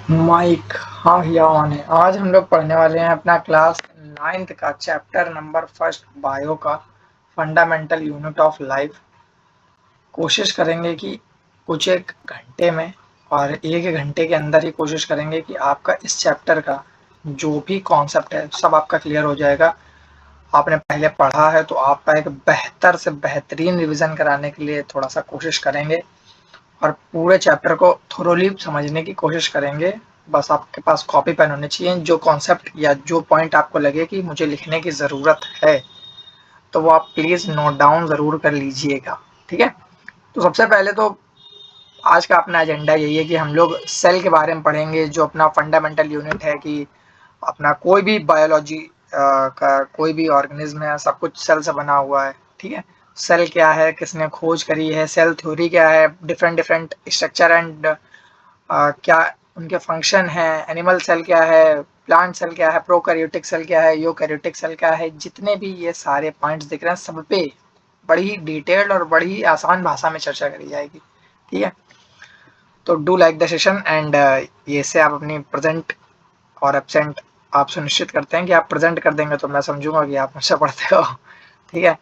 Mic हाँ भैया on है। आज हम लोग पढ़ने वाले हैं अपना क्लास 9th का चैप्टर नंबर फर्स्ट बायो का फंडामेंटल यूनिट ऑफ लाइफ। कोशिश करेंगे कि कुछ एक घंटे में और एक घंटे के अंदर ही कोशिश करेंगे कि आपका इस चैप्टर का जो भी कॉन्सेप्ट है सब आपका क्लियर हो जाएगा। आपने पहले पढ़ा है तो आपका एक बेहतर से बेहतरीन रिवीजन कराने के लिए थोड़ा सा कोशिश करेंगे और पूरे चैप्टर को थोरोली समझने की कोशिश करेंगे। बस आपके पास कॉपी पेन होने चाहिए। जो कॉन्सेप्ट या जो पॉइंट आपको लगे कि मुझे लिखने की ज़रूरत है तो वो आप प्लीज़ नोट डाउन ज़रूर कर लीजिएगा। ठीक है, तो सबसे पहले तो आज का अपना एजेंडा यही है कि हम लोग सेल के बारे में पढ़ेंगे, जो अपना फंडामेंटल यूनिट है कि अपना कोई भी बायोलॉजी का कोई भी ऑर्गेनिज्म है सब कुछ सेल से बना हुआ है। ठीक है, सेल क्या है, किसने खोज करी है, सेल थ्योरी क्या है, डिफरेंट डिफरेंट स्ट्रक्चर एंड क्या उनके फंक्शन है, एनिमल सेल क्या है, प्लांट सेल क्या है, प्रोकैरियोटिक सेल क्या है, यूकैरियोटिक सेल क्या है। जितने भी ये सारे पॉइंट्स दिख रहे हैं सब पे बड़ी ही डिटेल्ड और बड़ी ही आसान भाषा में चर्चा करी जाएगी। ठीक है, तो do like the session and ये से आप अपनी प्रेजेंट और एब्सेंट आप सुनिश्चित करते हैं कि आप प्रेजेंट कर देंगे तो मैं समझूंगा कि आप मुझसे पढ़ते हो। ठीक है,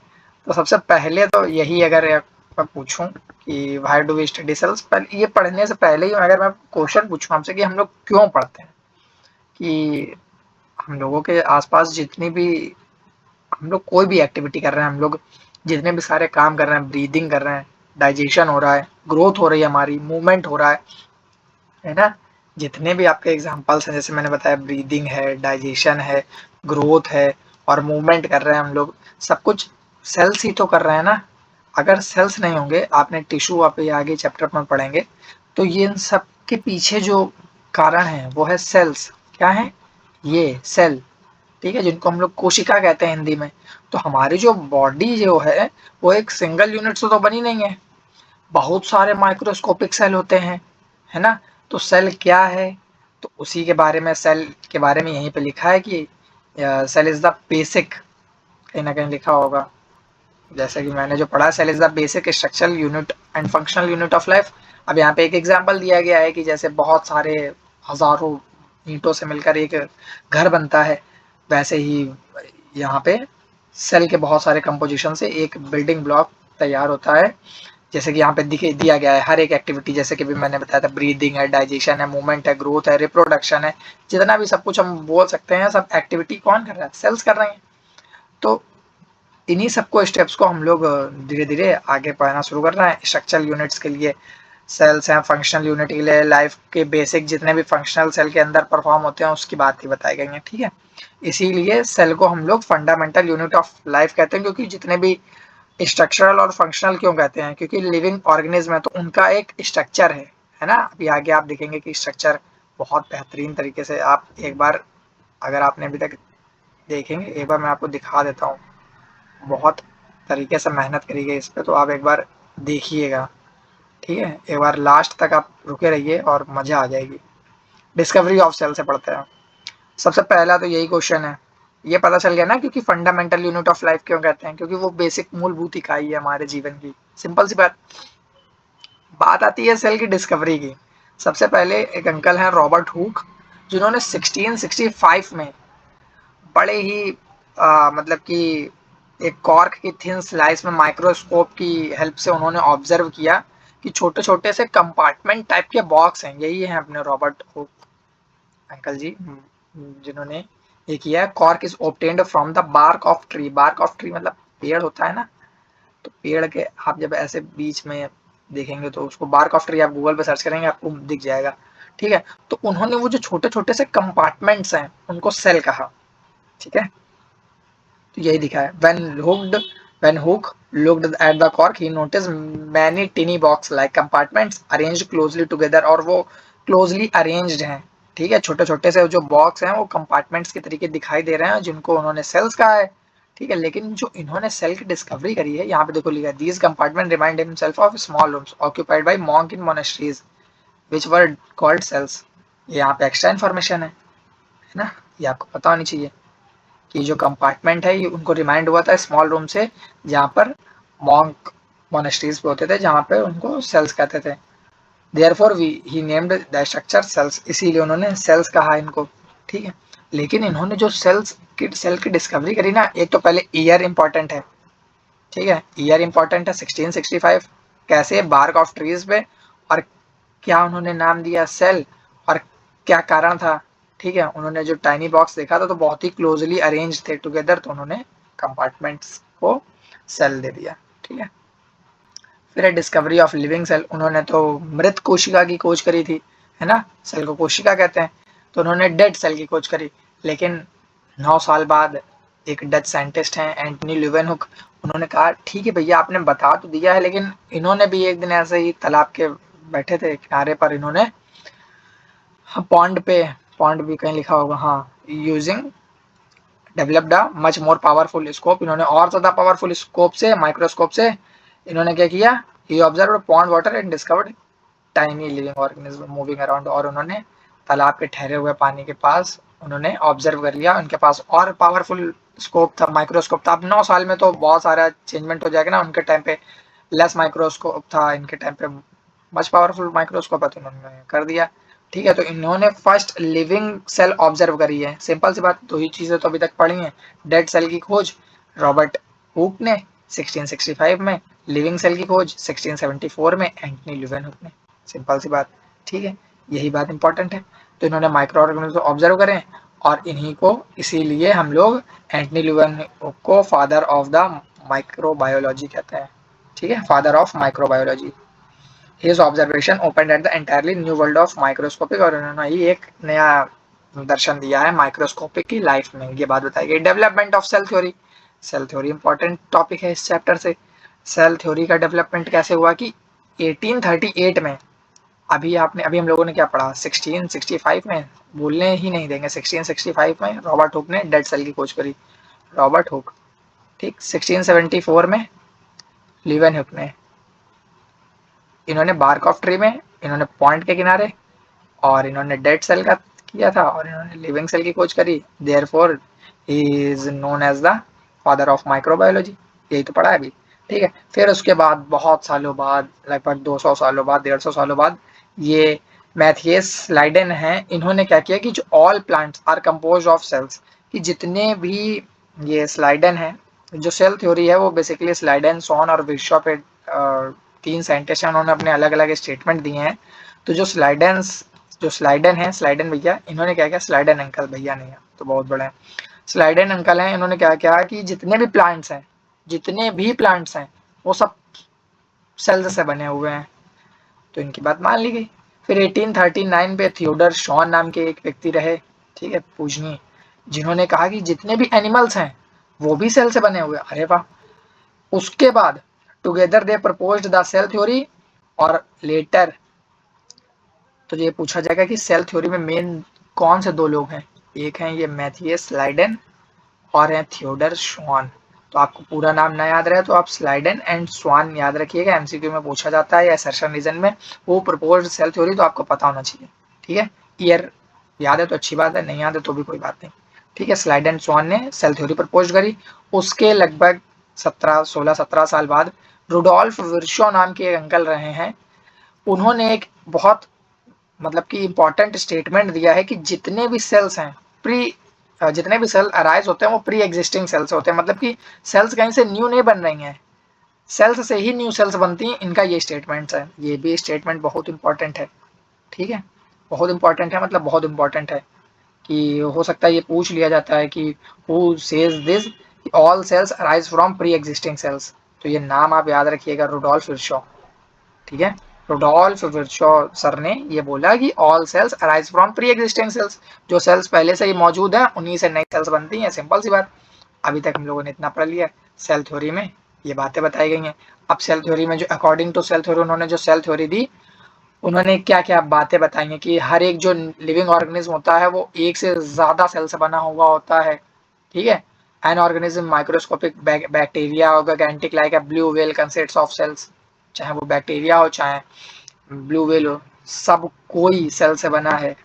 तो सबसे पहले तो यही अगर मैं पूछूं कि why do we study cells, पर ये पढ़ने से पहले ही अगर मैं क्वेश्चन पूछूं आपसे कि हम लोग क्यों पढ़ते हैं, कि हम लोगों के आसपास जितनी भी हम लोग कोई भी एक्टिविटी कर रहे हैं, हम लोग जितने भी सारे काम कर रहे हैं, ब्रीदिंग कर रहे हैं, डाइजेशन हो रहा है, ग्रोथ हो रही है, हमारी मूवमेंट हो रहा है ना। जितने भी आपके एग्जांपल्स हैं, जैसे मैंने बताया ब्रीदिंग है, डाइजेशन है, ग्रोथ है और मूवमेंट कर रहे हैं हम लोग, सब कुछ सेल्स ही तो कर रहे हैं ना। अगर सेल्स नहीं होंगे, आपने टिश्यू आप ये आगे चैप्टर में पढ़ेंगे, तो ये इन सब के पीछे जो कारण है वो है सेल्स। क्या है ये सेल, ठीक है, जिनको हम लोग कोशिका कहते हैं हिंदी में। तो हमारी जो बॉडी जो है वो एक सिंगल यूनिट से तो बनी नहीं है, बहुत सारे माइक्रोस्कोपिक सेल होते हैं, है ना। तो सेल क्या है, तो उसी के बारे में, सेल के बारे में यहीं पे लिखा है कि सेल इज द बेसिक, कहीं ना कहीं लिखा होगा जैसे कि मैंने जो पढ़ा, cell is the basic structural unit and functional unit of life. अब यहाँ पे एक एग्जांपल दिया गया है कि जैसे बहुत सारे हजारों ईंटों से मिलकर एक घर बनता है, वैसे ही यहाँ पे सेल के बहुत सारे कंपोजिशन से एक बिल्डिंग ब्लॉक तैयार होता है। जैसे कि यहाँ पे दिखे दिया गया है हर एक एक्टिविटी, जैसे कि भी मैंने बताया था, ब्रीदिंग है, डाइजेशन है, मूवमेंट है, ग्रोथ है, रिप्रोडक्शन है, जितना भी सब कुछ हम बोल सकते हैं सब एक्टिविटी कौन कर रहा है, सेल्स कर रहे हैं। तो इन्हीं सबको स्टेप्स को हम लोग धीरे धीरे आगे पढ़ना शुरू कर रहे हैं। स्ट्रक्चरल यूनिट्स के लिए सेल्स हैं, फंक्शनल यूनिट के लिए लाइफ के बेसिक जितने भी फंक्शनल सेल के अंदर परफॉर्म होते हैं उसकी बात ही बताई गई है। ठीक है, इसीलिए सेल को हम लोग फंडामेंटल यूनिट ऑफ लाइफ कहते हैं, क्योंकि जितने भी स्ट्रक्चरल और फंक्शनल क्यों कहते हैं, क्योंकि लिविंग ऑर्गेनिज्म है तो उनका एक स्ट्रक्चर है ना। अभी आगे आप देखेंगे कि स्ट्रक्चर बहुत बेहतरीन तरीके से, आप एक बार अगर आपने अभी तक देखेंगे, एक बार मैं आपको दिखा देता हूँ, बहुत तरीके से मेहनत करी गई इस पे, तो आप एक बार देखिएगा। ठीक है, एक बार लास्ट तक आप रुके रहिए और मजा आ जाएगी। डिस्कवरी ऑफ सेल से पढ़ते हैं। सबसे पहला तो यही क्वेश्चन है, ये पता चल गया ना, क्योंकि फंडामेंटल यूनिट ऑफ लाइफ क्यों कहते हैं, क्योंकि वो बेसिक मूलभूत इकाई है हमारे जीवन की। सिंपल सी बात। बात आती है सेल की डिस्कवरी की। सबसे पहले एक अंकल हैं रॉबर्ट हुक, जिन्होंने 1665 में बड़े ही मतलब कि एक कॉर्क की थिन स्लाइस में माइक्रोस्कोप की हेल्प से उन्होंने ऑब्जर्व किया कि छोटे छोटे से कंपार्टमेंट टाइप के बॉक्स हैं। यही है अपने रॉबर्ट हुक अंकल जी, जिन्होंने ये किया। Cork is obtained from the bark of tree. Bark of tree मतलब पेड़ होता है ना, तो पेड़ के आप जब ऐसे बीच में देखेंगे तो उसको बार्क ऑफ ट्री, आप गूगल पे सर्च करेंगे आपको दिख जाएगा। ठीक है, तो उन्होंने वो जो छोटे छोटे से कंपार्टमेंट्स हैं उनको सेल कहा। ठीक है, तो यही दिखा है। when Hook looked at the cork, he noticed many tiny box like compartments arranged closely together, और वो closely arranged हैं। ठीक है, छोटे छोटे से जो बॉक्स हैं वो कंपार्टमेंट्स के तरीके दिखाई दे रहे हैं, जिनको उन्होंने सेल्स कहा है। ठीक है, लेकिन जो इन्होंने सेल की डिस्कवरी करी है, यहाँ पे देखो लिखा है, these compartment remind himself of small rooms occupied by monk in monasteries which were called cells. ये यहाँ पे एक्स्ट्रा इन्फॉर्मेशन है ना, ये आपको पता होनी चाहिए कि जो कंपार्टमेंट है ये उनको रिमाइंड हुआ था स्मॉल रूम से, जहाँ पर मॉन्क मोनेस्ट्रीज पे होते थे, जहाँ पे उनको सेल्स कहते थे। Therefore he named the structure cells, इसीलिए उन्होंने सेल्स कहा इनको, ठीक है। लेकिन इन्होंने जो सेल की डिस्कवरी करी ना, एक तो पहले ईयर इंपॉर्टेंट है, ठीक है, ईयर इंपॉर्टेंट है 1665, कैसे, बार्क ऑफ ट्रीज पे, और क्या उन्होंने नाम दिया सेल, और क्या कारण था, ठीक है। उन्होंने जो टाइनी बॉक्स देखा था तो बहुत ही क्लोजली अरेंज थे टुगेदर, तो उन्होंने कंपार्टमेंट्स को सेल दे दिया, ठीक है। फिर है डिस्कवरी ऑफ लिविंग सेल, उन्होंने तो मृत कोशिका की खोज करी थी, है ना, सेल को कोशिका कहते हैं, तो उन्होंने डेड सेल की खोज करी। लेकिन 9 साल बाद एक डच साइंटिस्ट हैं एंटनी ल्यूवेनहुक, उन्होंने कहा ठीक है भैया आपने बता तो दिया है, लेकिन इन्होंने भी एक दिन ऐसे ही तालाब के बैठे थे किनारे पर, इन्होंने पॉन्ड पे, पॉन्ड भी कहीं लिखा होगा, हाँ, using developed a much more powerful scope, इन्होंने और ज्यादा पावरफुल स्कोप से, माइक्रोस्कोप से इन्होंने क्या किया, he observed pond water and discovered tiny living organism moving around, और उन्होंने तालाब के ठहरे हुए पानी के पास उन्होंने ऑब्जर्व कर लिया, उनके पास और पावरफुल स्कोप था, माइक्रोस्कोप था। अब 9 साल में तो बहुत सारा चेंजमेंट हो जाएगा ना, उनके टाइम पे लेस माइक्रोस्कोप था, इनके टाइम पे मच पावरफुल माइक्रोस्कोप है, तो उन्होंने कर दिया, ठीक है। तो इन्होंने फर्स्ट लिविंग सेल ऑब्जर्व करी है, सिंपल सी बात, दो ही चीजें तो अभी तक पढ़ी हैं, डेड सेल की खोज रॉबर्ट हुक ने 1665 में, लिविंग सेल की खोज 1674 में एंटनी ल्यूवेनहुक ने, सिंपल सी बात, ठीक है, यही बात इंपॉर्टेंट है। तो इन्होंने माइक्रो ऑर्गेनिज्म ऑब्जर्व करें, और इन्हीं को इसीलिए हम लोग एंटनी ल्यूवेनहुक को फादर ऑफ द माइक्रोबायोलॉजी कहते हैं, ठीक है, father of microbiology. His observation opened at the entirely new world of microscopic, और उन्होंने ही एक नया दर्शन दिया है माइक्रोस्कोपिक की लाइफ में, ये बात बताई गई। Development of cell theory, cell theory important topic है इस चैप्टर से। सेल थ्योरी का डेवलपमेंट कैसे हुआ कि 1838 में, अभी हम लोगों ने क्या पढ़ा 1665 में, भूलने ही नहीं देंगे, 1665 में रॉबर्ट हुक ने डेड सेल की खोज करी, रॉबर्ट हुक, ठीक। 1674 में लीवेनहुक ने, इन्होंने बार्क ऑफ ट्री में, इन्होंने पॉइंट के किनारे, और इन्होंने डेड सेल का किया था, और इन्होंने लिविंग सेल की खोज करी, therefore he is known as the father of microbiology, यही तो पढ़ा है अभी, ठीक है। फिर उसके बाद बहुत सालों बाद, लगभग 200 सालों बाद, 150 सालों बाद, ये मैथियस लाइडेन हैं, इन्होंने क्या किया कि जो all plants are compose of cells, कि जितने भी, ये स्लाइडन है, जो सेल थ्योरी है वो बेसिकली स्लाइडन, सॉन और विर्शॉ पे 3 साइंटिस्ट हैं, उन्होंने अपने अलग अलग स्टेटमेंट दिए हैं। तो जो स्लाइडन है, स्लाइडन भैया, इन्होंने क्या किया, स्लाइडन अंकल, भैया नहीं है तो बहुत बड़े हैं, स्लाइडन अंकल हैं, इन्होंने क्या किया कि जितने भी प्लांट्स हैं, जितने भी प्लांट्स हैं वो सब सेल्स से बने हुए हैं, तो इनकी बात मान ली गई। फिर 1839 पे थियोडर शॉन नाम के एक व्यक्ति रहे, ठीक है, पूजनीय, जिन्होंने कहा कि जितने भी एनिमल्स हैं वो भी सेल से बने हुए हैं। अरे वाह। उसके बाद together they proposed the cell theory, और लेटर तो ये पूछा जाएगा कि सेल थ्योरी में मेन कौन से दो लोग हैं, एक हैं ये मैथियस लाइडेन, और हैं थियोडर श्वान। तो आपको पूरा नाम ना याद रहे तो आप स्लाइडन एंड स्वान याद रखिएगा, एमसीक्यू में पूछा जाता है या असर्शन रीजन में, वो प्रपोज्ड सेल थ्योरी तो आपको पता होना चाहिए, ठीक है। ईयर याद है तो अच्छी बात है, नहीं याद है तो भी कोई बात नहीं, ठीक है। स्लाइडन स्वान ने सेल थ्योरी प्रपोज करी, उसके लगभग 16-17 साल बाद रुडोल्फ विर्शो नाम के एक अंकल रहे हैं, उन्होंने एक बहुत मतलब कि इंपॉर्टेंट स्टेटमेंट दिया है कि जितने भी सेल्स हैं, जितने भी सेल अराइज होते हैं वो प्री एग्जिस्टिंग सेल्स होते हैं, मतलब कि सेल्स कहीं से न्यू नहीं बन रही हैं, सेल्स से ही न्यू सेल्स बनती हैं, इनका ये स्टेटमेंट है। ये भी स्टेटमेंट बहुत इंपॉर्टेंट है, ठीक है, बहुत इंपॉर्टेंट है, मतलब बहुत इंपॉर्टेंट है, कि हो सकता है ये पूछ लिया जाता है कि who says this, all cells arise from pre existing cells, तो ये नाम आप याद रखिएगा, रुडोल्फ विर्शो, ठीक है। रुडोल्फ विर्शो सर ने ये बोला कि all cells arise from pre existing cells, जो सेल्स पहले से ही मौजूद है उन्हीं से नई सेल्स बनती हैं, सिंपल सी बात। अभी तक हम लोगों ने इतना पढ़ लिया, सेल थ्योरी में ये बातें बताई गई हैं। अब सेल थ्योरी में जो अकॉर्डिंग टू सेल थ्योरी, उन्होंने जो सेल थ्योरी दी, उन्होंने क्या क्या बातें बताई हैं कि हर एक जो लिविंग ऑर्गेनिज्म होता है वो एक से ज्यादा सेल से बना हुआ होता है, ठीक है। एन ऑर्गेनिज्म माइक्रोस्कोपिक बैक्टीरिया और gigantic like a blue whale consists of cells, चाहे वो बैक्टीरिया हो चाहे ब्लू व्हेल हो, सब कोई सेल से बना है।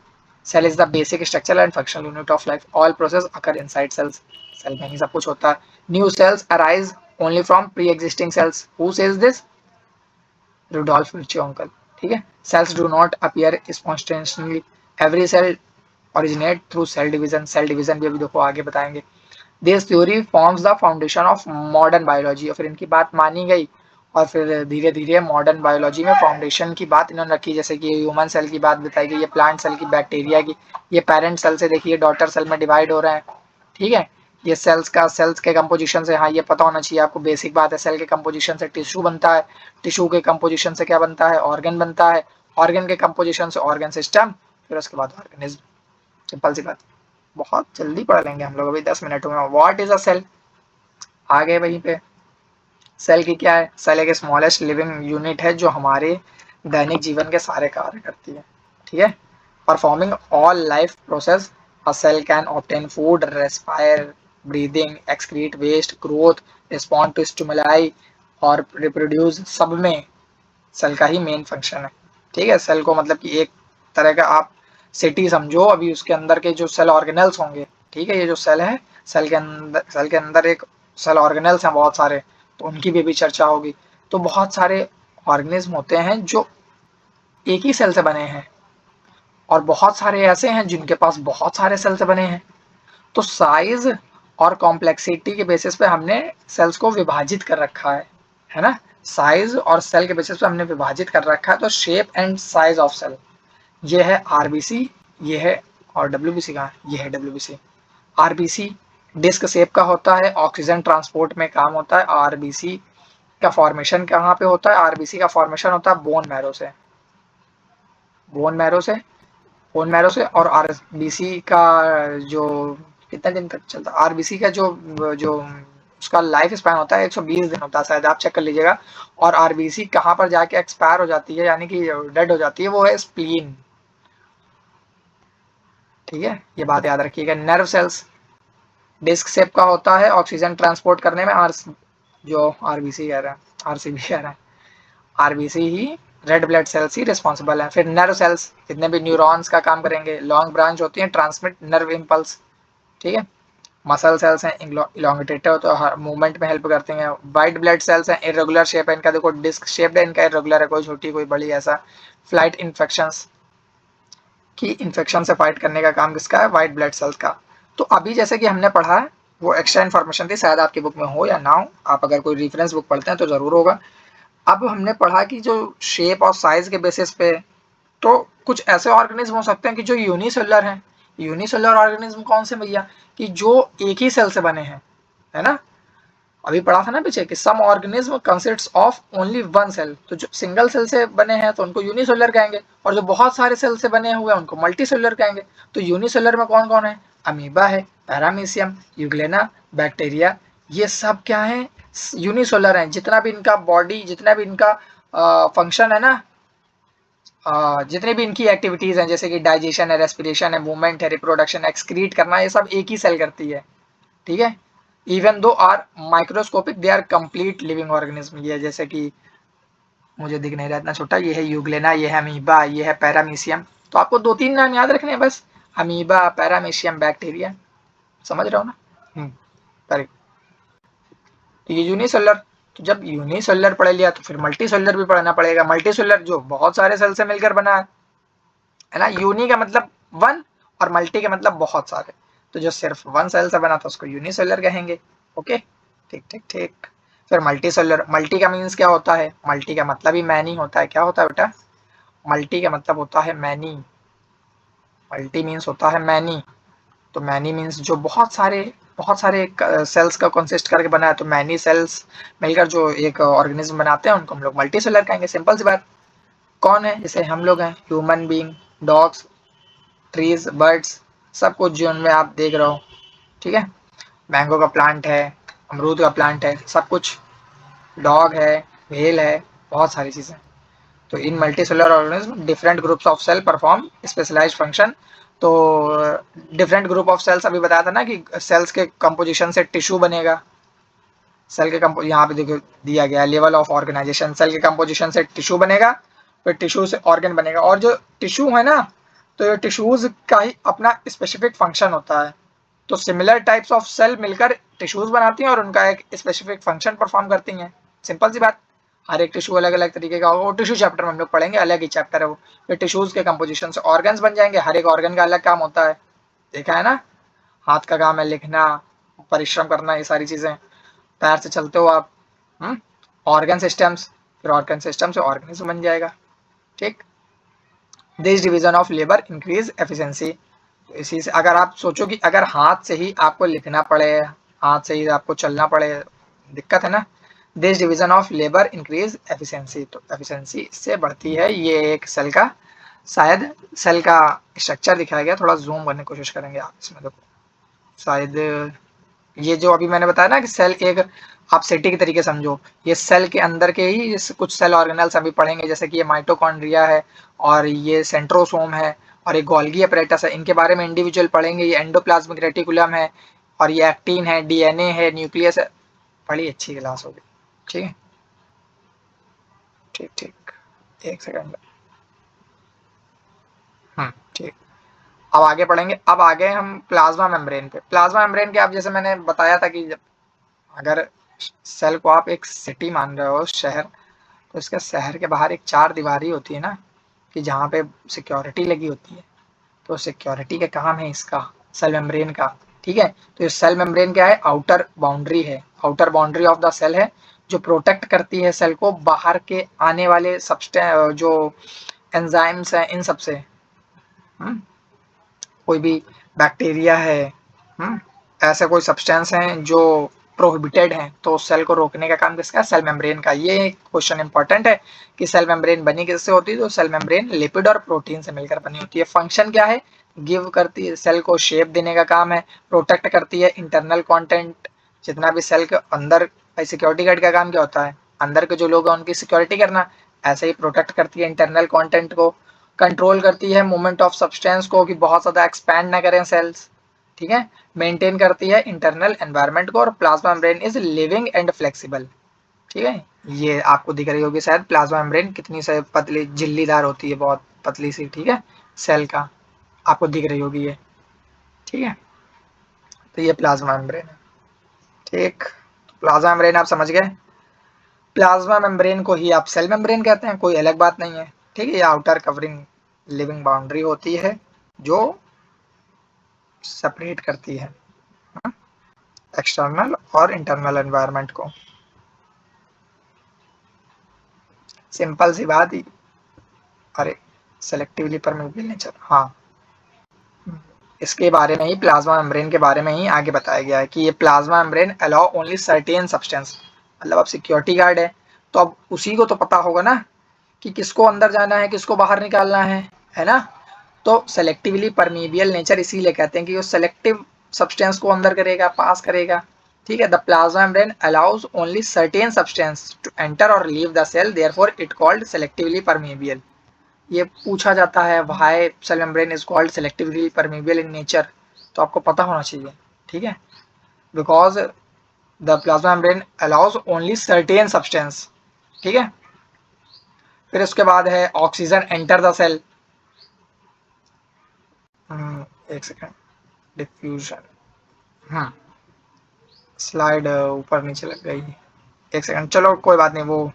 Cell is the basic structural and functional unit of life, all process occur inside cells, cell में ही सब कुछ होता है। New cells arise only from pre existing cells, who says this, Rudolf Virchow uncle, ठीक है। Cells do not appear spontaneously, every cell originate through cell division. Cell division भी अभी देखो आगे बताएंगे। This theory forms the foundation of modern biology. और फिर इनकी बात मानी गई और फिर धीरे धीरे मॉडर्न बायोलॉजी में फाउंडेशन की बात इन्होंने रखी, जैसे कि ह्यूमन सेल की बात बताई गई, ये प्लांट सेल की, बैक्टीरिया की, ये पेरेंट सेल से देखिए डॉटर सेल में डिवाइड हो रहे हैं। ठीक है, ये सेल्स के कंपोजिशन से, हाँ ये पता होना चाहिए आपको, बेसिक बात है। सेल के कंपोजिशन से टिश्यू बनता है, टिश्यू के कंपोजिशन से क्या बनता है, ऑर्गन बनता है, ऑर्गन के कंपोजिशन से ऑर्गन सिस्टम, फिर उसके बाद ऑर्गेनिज्म। सिंपल सी बात, बहुत जल्दी पढ़ लेंगे हम लोग अभी 10 मिनट में। व्हाट इज अ सेल, आ गए वहीं पे। सेल की क्या है, सेल एक स्मॉलेस्ट लिविंग यूनिट है जो हमारे दैनिक जीवन के सारे कार्य करती है। ठीक है, performing all life process. A cell can obtain food, respire, breathing, excrete waste, growth, respond to stimuli और रिप्रोड्यूस, सब में सेल का ही मेन फंक्शन है। ठीक है, सेल को मतलब कि एक तरह का आप सिटी समझो, अभी उसके अंदर के जो सेल ऑर्गेनल्स होंगे, ठीक है, ये जो सेल है, सेल के अंदर एक सेल ऑर्गेनल्स हैं बहुत सारे, तो उनकी भी चर्चा होगी। तो बहुत सारे ऑर्गेनिज्म होते हैं जो एक ही सेल से बने हैं और बहुत सारे ऐसे हैं जिनके पास बहुत सारे सेल से बने हैं। तो साइज और कॉम्प्लेक्सिटी के बेसिस पे हमने सेल्स को विभाजित कर रखा है ना। साइज और सेल के बेसिस पे हमने विभाजित कर रखा है। तो shape and size of cell, ये है आरबीसी, ये है, और डब्ल्यूबीसी कहाँ है, ये है डब्ल्यूबीसी। आरबीसी डिस्क शेप का होता है, ऑक्सीजन ट्रांसपोर्ट में काम होता है। आरबीसी का फॉर्मेशन कहाँ पे होता है, आरबीसी का फॉर्मेशन होता है बोन मैरो से, बोन मैरो से, बोन मैरो से। और आरबीसी का जो कितने दिन तक चलता है, आरबीसी का जो जो उसका लाइफ स्पैन होता है 120 दिन होता है शायद, आप चेक कर लीजिएगा। और आरबीसी कहाँ पर जाके एक्सपायर हो जाती है, यानी कि डेड हो जाती है, वो है स्प्लीन। ठीक है, ये बात याद रखिएगा। नर्व सेल्स डिस्क शेप का होता है, ऑक्सीजन ट्रांसपोर्ट करने में जो आरबीसी कह रहा है, आरसीबी कह रहा है, आरबीसी ही, रेड ब्लड सेल्स ही रिस्पॉन्सिबल है। फिर नर्व सेल्स जितने भी न्यूरॉन्स का काम करेंगे, लॉन्ग ब्रांच होती है, ट्रांसमिट नर्व इम्पल्स। ठीक है, मसल सेल्स हैं, इलोंगेटेड तो हर मूवमेंट में हेल्प करते हैं। वाइट ब्लड सेल्स हैं, इरेगुलर शेप है इनका, देखो डिस्क शेप्ड है इनका, इरेगुलर है, कोई छोटी कोई बड़ी ऐसा। फ्लाइट इन्फेक्शंस की, इन्फेक्शन से फाइट करने का काम किसका है, वाइट ब्लड सेल्स का। तो अभी जैसे कि हमने पढ़ा है, वो एक्स्ट्रा इन्फॉर्मेशन थी, शायद आपकी बुक में हो या ना हो, आप अगर कोई रेफरेंस बुक पढ़ते हैं तो जरूर होगा। अब हमने पढ़ा कि जो शेप और साइज के बेसिस पे, तो कुछ ऐसे ऑर्गेनिज्म हो सकते हैं कि जो यूनिसेलुलर हैं। यूनिसेलुलर ऑर्गेनिज्म कौन से भैया, कि जो एक ही सेल से बने हैं, है ना। अभी पढ़ा था ना पीछे कि some organism consists of only one cell, तो जो सिंगल सेल से बने हैं तो उनको यूनिसेलुलर कहेंगे, और जो बहुत सारे सेल से बने हुए हैं उनको मल्टीसेलुलर कहेंगे। तो यूनिसेलुलर में कौन कौन है, अमीबा है, पैरामीशियम, यूग्लेना, बैक्टीरिया, ये सब क्या है, यूनिसेलुलर है। जितना भी इनका बॉडी, जितना भी इनका फंक्शन है ना, जितनी भी इनकी एक्टिविटीज हैं, जैसे कि डाइजेशन है, रेस्पिरेशन है, मूवमेंट है, रिप्रोडक्शन, एक्सक्रीट करना, ये सब एक ही सेल करती है। ठीक है, even though are microscopic they are complete living organism. ये जैसे कि मुझे दिख नहीं रहा इतना छोटा, ये है यूग्लेना, ये है अमीबा, ये है पैरामीशियम। तो आपको दो तीन नाम याद रखने हैं बस, अमीबा, पैरामीशियम, बैक्टीरिया, समझ रहे हो ना। करेक्ट। तो ये यूनिसेलुलर, तो जब यूनिसेलुलर पढ़ लिया तो फिर मल्टीसेलुलर भी पढ़ना पड़ेगा। मल्टीसेलुलर जो बहुत सारे सेल से मिलकर बना है ना। यूनि का मतलब वन और मल्टी का मतलब बहुत सारे, तो जो सिर्फ वन सेल से बना था उसको यूनिसेलुलर कहेंगे। ओके, ठीक ठीक ठीक। फिर मल्टी सेलुलर, मल्टी का मीन्स क्या होता है, मल्टी का मतलब ही मैनी होता है। क्या होता है बेटा, मल्टी का मतलब होता है मैनी, मल्टी मीन्स होता है मैनी। तो मैनी मीन्स जो बहुत सारे सेल्स का कंसिस्ट करके बना है, तो मैनी सेल्स मिलकर जो एक ऑर्गेनिज्म बनाते हैं उनको हम लोग मल्टी सेलुलर कहेंगे। सिंपल सी बात। कौन है, जैसे हम लोग हैं, human being, dogs, trees, birds, सब कुछ जो उनमें आप देख रहे हो। ठीक है, मैंगो का प्लांट है, अमरूद का प्लांट है, सब कुछ, डॉग है, व्हेल है, बहुत सारी चीजें। तो in multicellular organism different groups of cell perform specialised function. तो डिफरेंट ग्रुप ऑफ सेल्स, अभी बताया था ना कि सेल्स के कंपोजिशन से टिश्यू बनेगा। सेल के कंपो यहाँ पे देखो दिया गया लेवल ऑफ ऑर्गेनाइजेशन, सेल के कंपोजिशन से टिश्यू बनेगा, फिर टिश्यू से ऑर्गन बनेगा। और जो टिश्यू है ना, तो ये टिश्यूज का ही अपना स्पेसिफिक फंक्शन होता है। तो सिमिलर टाइप्स ऑफ सेल मिलकर टिश्यूज बनाती हैं और उनका एक स्पेसिफिक फंक्शन परफॉर्म करती हैं। सिंपल सी बात। हर एक टिश्यू अलग अलग तरीके का होगा, वो टिश्यू चैप्टर में हम लोग पढ़ेंगे, अलग ही चैप्टर है वो। फिर टिश्यूज के कंपोजिशन से ऑर्गन्स बन जाएंगे, हर एक ऑर्गन का अलग काम होता है, देखा है ना। हाथ का काम है लिखना, परिश्रम करना, ये सारी चीजें। पैर से चलते हो आप, ऑर्गन सिस्टम्स, फिर ऑर्गन सिस्टम से ऑर्गेनिज्म बन जाएगा, ठीक। This division of labour increase efficiency. इसी से अगर आप सोचो कि अगर हाथ से ही आपको लिखना पड़े, हाथ से ही आपको चलना पड़े, दिक्कत है ना। This division of labour increase efficiency, तो एफिशिएंसी इससे बढ़ती है। ये एक सेल का, शायद सेल का स्ट्रक्चर दिखाया गया, थोड़ा जूम करने की कोशिश करेंगे आप इसमें, देखो शायद ये जो अभी मैंने बताया ना कि सेल एक आप सिटी के तरीके समझो, ये सेल के अंदर के ही कुछ सेल ऑर्गेनल्स अभी पढ़ेंगे, जैसे कि ये माइटोकॉन्ड्रिया है और ये सेंट्रोसोम है और ये गोल्गी अपरेटस है, इनके बारे में इंडिविजुअल पढ़ेंगे। ये एंडोप्लाज्मिक रेटिकुलम है और ये एक्टिन है, डीएनए है, न्यूक्लियस है। बड़ी अच्छी क्लास होगी, ठीक है, ठीक ठीक, एक सेकंड। ठीक। अब आगे पढ़ेंगे, अब आगे हम प्लाज्मा मेम्ब्रेन पे। प्लाज्मा मेम्ब्रेन के आप जैसे मैंने बताया था कि अगर सेल को आप एक सिटी मान रहे हो, शहर, तो इसके शहर के बाहर एक चार दीवारी होती है ना, कि जहाँ पे सिक्योरिटी लगी होती है, तो सिक्योरिटी का काम है इसका, सेल मेम्ब्रेन का, ठीक है। तो ये सेल मेम्ब्रेन क्या है, आउटर बाउंड्री है, outer boundary of the cell है, जो प्रोटेक्ट करती है सेल को बाहर के आने वाले सब्सटेंस, जो एंजाइम्स हैं इन सब से। कोई भी बैक्टीरिया है, ऐसे कोई सब्सटेंस हैं जो प्रोहिबिटेड हैं, तो सेल को रोकने का काम किसका, सेल मेम्ब्रेन का। ये क्वेश्चन इंपॉर्टेंट है कि सेल मेम्ब्रेन बनी किससे होती है, तो सेल मेम्ब्रेन लिपिड और प्रोटीन से मिलकर बनी होती है। फंक्शन क्या है, गिव करती है, सेल को शेप देने का काम है, प्रोटेक्ट करती है इंटरनल कंटेंट, जितना भी सेल के अंदर, सिक्योरिटी गार्ड का काम क्या होता है, अंदर के जो लोग हैं उनकी सिक्योरिटी करना, ऐसे ही प्रोटेक्ट करती है इंटरनल कंटेंट को, कंट्रोल करती है मूवमेंट ऑफ सब्सटेंस को कि बहुत ज़्यादा एक्सपैंड ना करें सेल्स, ठीक है, मेंटेन करती है इंटरनल एनवायरनमेंट को, और plasma membrane is living and flexible, ठीक है। ये आपको दिख रही होगी शायद प्लाज्मा मेम्ब्रेन कितनी से पतली झिल्लीदार होती है, बहुत पतली सी, ठीक है, सेल का आपको दिख रही होगी ये, ठीक है। तो ये प्लाज्मा मेम्ब्रेन है, ठीक। प्लाज्मा मेम्ब्रेन आप समझ गए। प्लाज्मा मेम्ब्रेन को ही आप सेल मेम्ब्रेन कहते हैं, कोई अलग बात नहीं है, ठीक है। ये आउटर कवरिंग लिविंग बाउंड्री होती है जो सेपरेट करती है एक्सटर्नल और इंटरनल एनवायरनमेंट को। सिंपल सी बात ही, अरे सेलेक्टिवली परमिएबल नेचर, हाँ, इसके बारे में ही, प्लाज्मा मेम्ब्रेन के बारे में ही आगे बताया गया है कि ये plasma membrane allow only certain substance, मतलब अब सिक्योरिटी गार्ड है तो अब उसी को तो पता होगा ना कि किसको अंदर जाना है, किसको बाहर निकालना है ना। तो सेलेक्टिवली परमिएबल नेचर इसीलिए कहते हैं कि वो सेलेक्टिव सब्सटेंस को अंदर करेगा, पास करेगा, ठीक है। The plasma membrane allows only certain substance to enter और leave the cell, therefore it called selectively permeable. ये पूछा जाता है, why cell membrane is called selectively permeable in nature, तो आपको पता होना चाहिए, ठीक है। Because the plasma membrane allows only certain substance, ठीक है। फिर उसके बाद है ऑक्सीजन एंटर द सेल, एक सेकेंड, डिफ्यूजन, स्लाइड ऊपर नीचे लग गई, एक सेकंड, चलो कोई बात नहीं, वो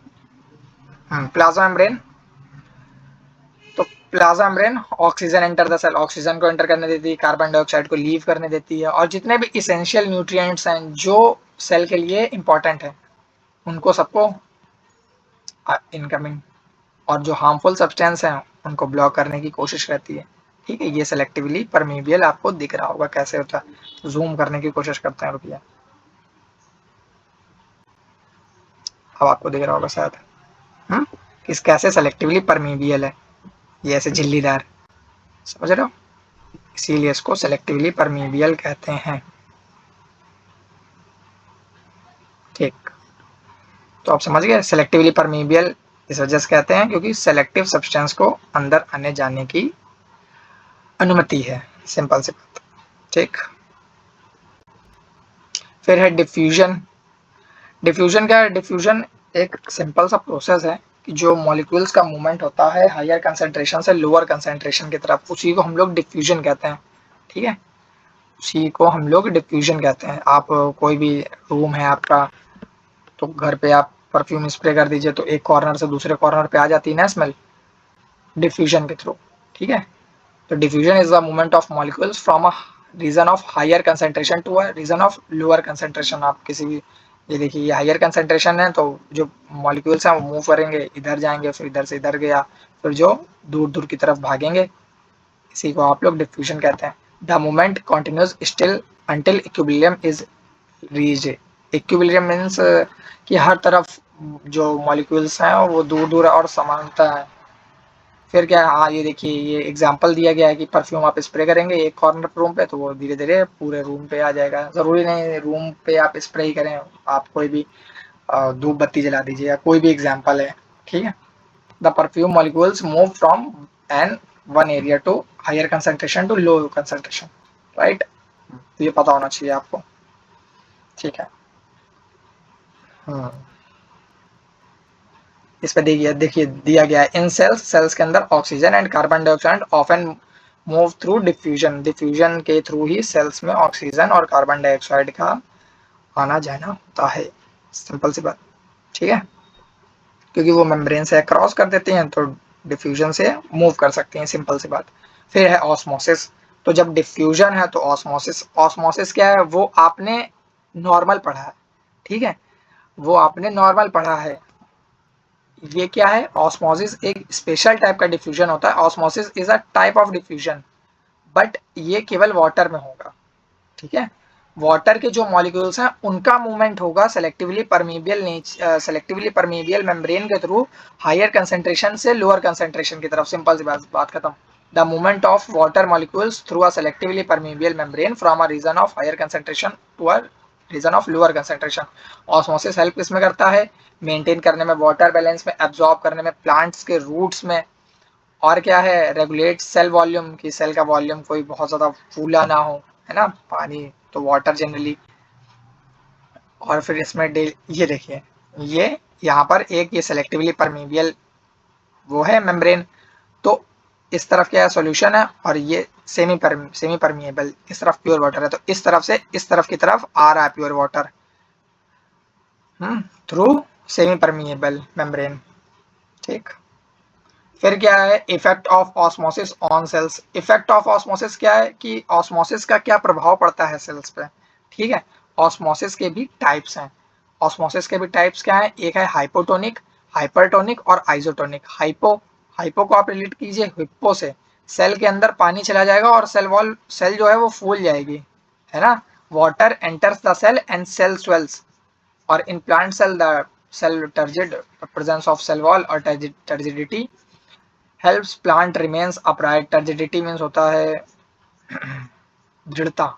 प्लाज्मा मेम्ब्रेन, तो plasma membrane oxygen enter the cell, oxygen को एंटर करने देती है, कार्बन डाइऑक्साइड को लीव करने देती है, और जितने भी इसेंशियल न्यूट्रिएंट्स हैं जो सेल के लिए इंपॉर्टेंट है उनको सबको इनकमिंग, और जो हार्मफुल सब्सटेंस हैं उनको ब्लॉक करने की कोशिश करती है, ठीक है। ये सेलेक्टिवली परमिएबल आपको दिख रहा होगा कैसे होता है, जूम करने की कोशिश करते हैं, रुकिए, अब आपको दिख रहा होगा शायद, किस कैसे सेलेक्टिवली परमिएबल है, ये ऐसे झिल्लीदार, समझ रहे हो, इसीलिए इसको सेलेक्टिवली परमिएबल कहते हैं, ठीक। तो आप समझ गए, सेलेक्टिवली परमिएबल इस वजह से कहते हैं क्योंकि सेलेक्टिव सब्सटेंस को अंदर आने जाने की अनुमति है, सिंपल सी बात, ठीक। फिर है डिफ्यूजन। डिफ्यूजन क्या है, डिफ्यूजन एक सिंपल सा प्रोसेस है कि जो मॉलिक्यूल्स का मूवमेंट होता है हायर कंसेंट्रेशन से लोअर कंसेंट्रेशन की तरफ, उसी को हम लोग डिफ्यूजन कहते हैं, ठीक है, उसी को हम लोग डिफ्यूजन कहते हैं। आप कोई भी रूम है आपका, तो घर पे आप परफ्यूम स्प्रे कर दीजिए तो एक कॉर्नर से दूसरे कॉर्नर पे आ जाती है ना स्मेल, डिफ्यूजन के थ्रू। ठीक है, तो diffusion is the movement of molecules from a region of higher concentration to a region of lower concentration. आप किसी भी, ये देखिए ये हायर कंसंट्रेशन है तो जो मॉलिक्यूल्स हैं वो मूव करेंगे, इधर जाएंगे, फिर इधर से इधर गया, फिर जो दूर दूर की तरफ भागेंगे, इसी को आप लोग डिफ्यूजन कहते हैं। The movement continues still until equilibrium is reached. Equilibrium means कि हर तरफ जो मॉलिक्यूल्स हैं वो दूर दूर और समानता है। फिर क्या है, हाँ ये देखिए ये एग्जांपल दिया गया है कि परफ्यूम आप स्प्रे करेंगे एक कॉर्नर रूम पे तो वो धीरे धीरे पूरे रूम पे आ जाएगा। जरूरी नहीं रूम पे आप स्प्रे ही करें, आप कोई भी धूप बत्ती जला दीजिए या कोई भी एग्जांपल है। ठीक है, the perfume molecules move from an one area to higher concentration to low concentration, right. तो ये पता होना चाहिए आपको। ठीक है, हाँ इस पे देखिए देखिए दिया गया है इन सेल्स, सेल्स के अंदर oxygen and carbon dioxide often move through diffusion. Diffusion के थ्रू ही सेल्स में ऑक्सीजन और कार्बन डाइऑक्साइड का आना जाना होता है। सिंपल सी बात। ठीक है, क्योंकि वो मेम्ब्रेन से क्रॉस कर देती हैं तो डिफ्यूजन से मूव कर सकती हैं, सिंपल सी बात। फिर है ऑस्मोसिस। तो जब डिफ्यूजन है तो ऑस्मोसिस, ऑस्मोसिस क्या है वो आपने नॉर्मल पढ़ा है। ठीक है, वो आपने नॉर्मल पढ़ा है। ये क्या है, ऑस्मोसिस एक स्पेशल टाइप का डिफ्यूजन होता है। Osmosis is a type of diffusion, but ये केवल वाटर में होगा। ठीक है, वाटर के जो मॉलिक्यूल्स हैं उनका मूवमेंट होगा सेलेक्टिवली परमीबियल मेम्ब्रेन के थ्रू हायर कंसेंट्रेशन से लोअर कंसेंट्रेशन की तरफ। सिंपल सी बात खत्म। The movement of water molecules through a selectively permeable membrane from a region of higher concentration to a region of lower concentration. Osmosis help किसमें करता है, मेंटेन करने में, वाटर बैलेंस में, एब्जॉर्ब करने में, प्लांट्स के रूट्स में, और क्या है रेगुलेट सेल वॉल्यूम की सेल का वॉल्यूम कोई बहुत ज्यादा फूला ना हो, है ना, पानी तो वाटर जनरली। और फिर इसमें ये देखिए ये यहाँ पर एक ये सेलेक्टिवली परमीबियल वो है मेम्ब्रेन, तो इस तरफ क्या है सॉल्यूशन है और ये सेमी परमिएबल, इस तरफ प्योर वाटर है, तो इस तरफ से इस तरफ की तरफ आ रहा है pure water through semi permeable membrane. ठीक, फिर क्या है effect of osmosis on cells. Effect of osmosis क्या है कि ऑस्मोसिस का क्या प्रभाव पड़ता है सेल्स पे। ठीक है, ऑस्मोसिस के भी टाइप्स हैं। ऑस्मोसिस के भी टाइप्स क्या है, एक है हाइपोटोनिक, हाइपरटोनिक और आइसोटोनिक। हाइपो को आप रिलेट कीजिए हिप्पो से, सेल के अंदर पानी चला जाएगा और सेल जो है वो फूल जाएगी, है ना। Water enters the cell and cell swells, और in plant cell the cell turgid presence of cell wall और turgidity helps plant remains upright। turgidity means होता है दृढ़ता।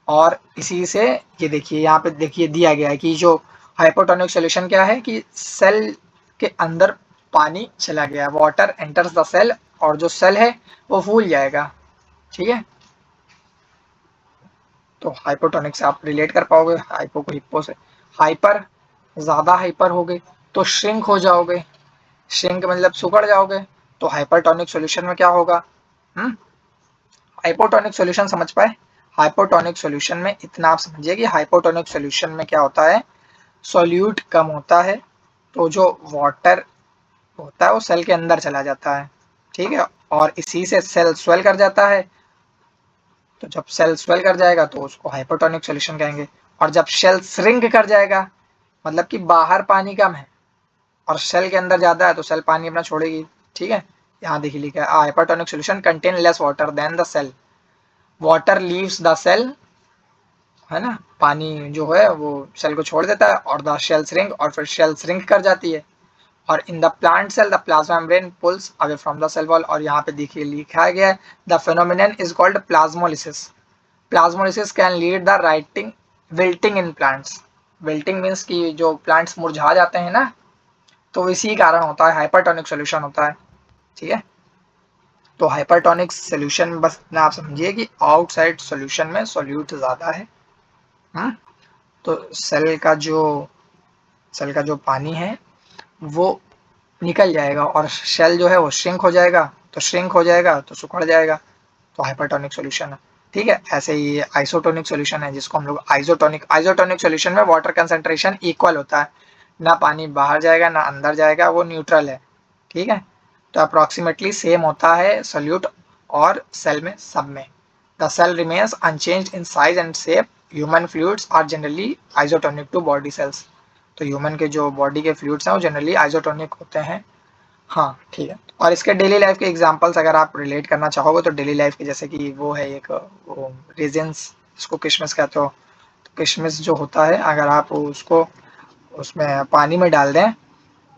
और इसी से ये देखिए यहाँ पे देखिए दिया गया है कि जो हाइपोटोनिक सॉल्यूशन क्या है कि सेल के अंदर पानी चला गया, वाटर एंटर्स द सेल और जो सेल है वो फूल जाएगा। ठीक है, तो हाइपोटोनिक से आप रिलेट कर पाओगे हाइपो को हिप्पो से। हाइपर, ज्यादा हाइपर हो गए तो श्रिंक हो जाओगे, श्रिंक मतलब सुकड़ जाओगे। तो हाइपरटोनिक सॉल्यूशन में क्या होगा, हाइपोटोनिक सॉल्यूशन समझ पाए। हाइपोटोनिक सॉल्यूशन में इतना आप समझिए कि हाइपोटोनिक सॉल्यूशन में क्या होता है, सॉल्यूट कम होता है तो जो वाटर होता है वो सेल के अंदर चला जाता है। ठीक है, और इसी से सेल स्वेल कर जाता है, तो जब सेल स्वेल कर जाएगा तो उसको हाइपोटोनिक सॉल्यूशन कहेंगे। और जब सेल श्रिंक कर जाएगा मतलब कि बाहर पानी कम है और सेल के अंदर ज्यादा है तो सेल पानी अपना छोड़ेगी। ठीक है, यहाँ देखिए लिखा है hypotonic solution contain less water than the cell, water leaves the cell, है ना, पानी जो है वो सेल को छोड़ देता है और द सेल श्रिंक, और फिर सेल श्रिंक कर जाती है। और in the plant cell the plasma membrane pulls away from the cell wall, और यहाँ पे देखिए लिखा गया है the phenomenon is called plasmolysis. Plasmolysis can lead the writing wilting in plants. Wilting means कि जो प्लांट्स मुरझा जाते हैं ना, तो इसी कारण होता है, हाइपरटोनिक सॉल्यूशन होता है। ठीक है, तो हाइपरटोनिक सॉल्यूशन बस ना आप समझिए कि आउटसाइड सॉल्यूशन में सॉल्यूट ज्यादा है। हाँ? तो सेल का जो पानी है वो निकल जाएगा और सेल जो है वो श्रिंक हो जाएगा, तो श्रिंक हो जाएगा तो सुखड़ जाएगा, तो हाइपरटोनिक सॉल्यूशन है। ठीक है, ऐसे ही आइसोटोनिक सॉल्यूशन है जिसको हम लोग आइसोटोनिक सॉल्यूशन में वाटर कंसंट्रेशन इक्वल होता है ना पानी बाहर जाएगा ना अंदर जाएगा, वो न्यूट्रल है, ठीक है। तो अप्रॉक्सीमेटली सेम होता है सोल्यूट और सेल में, सब में। The cell remains unchanged in size and shape. Human fluids are generally isotonic to body cells. तो ह्यूमन के जो बॉडी के फ्लूइड्स हैं वो जनरली आइसोटोनिक होते हैं। हाँ, ठीक है। और इसके डेली लाइफ के एग्जांपल्स अगर आप रिलेट करना चाहोगे तो डेली लाइफ के, जैसे कि वो है एक वो रेजिन्स, इसको किशमिश कहते हो। तो किशमिश जो होता है, अगर आप उसको उसमें पानी में डाल दें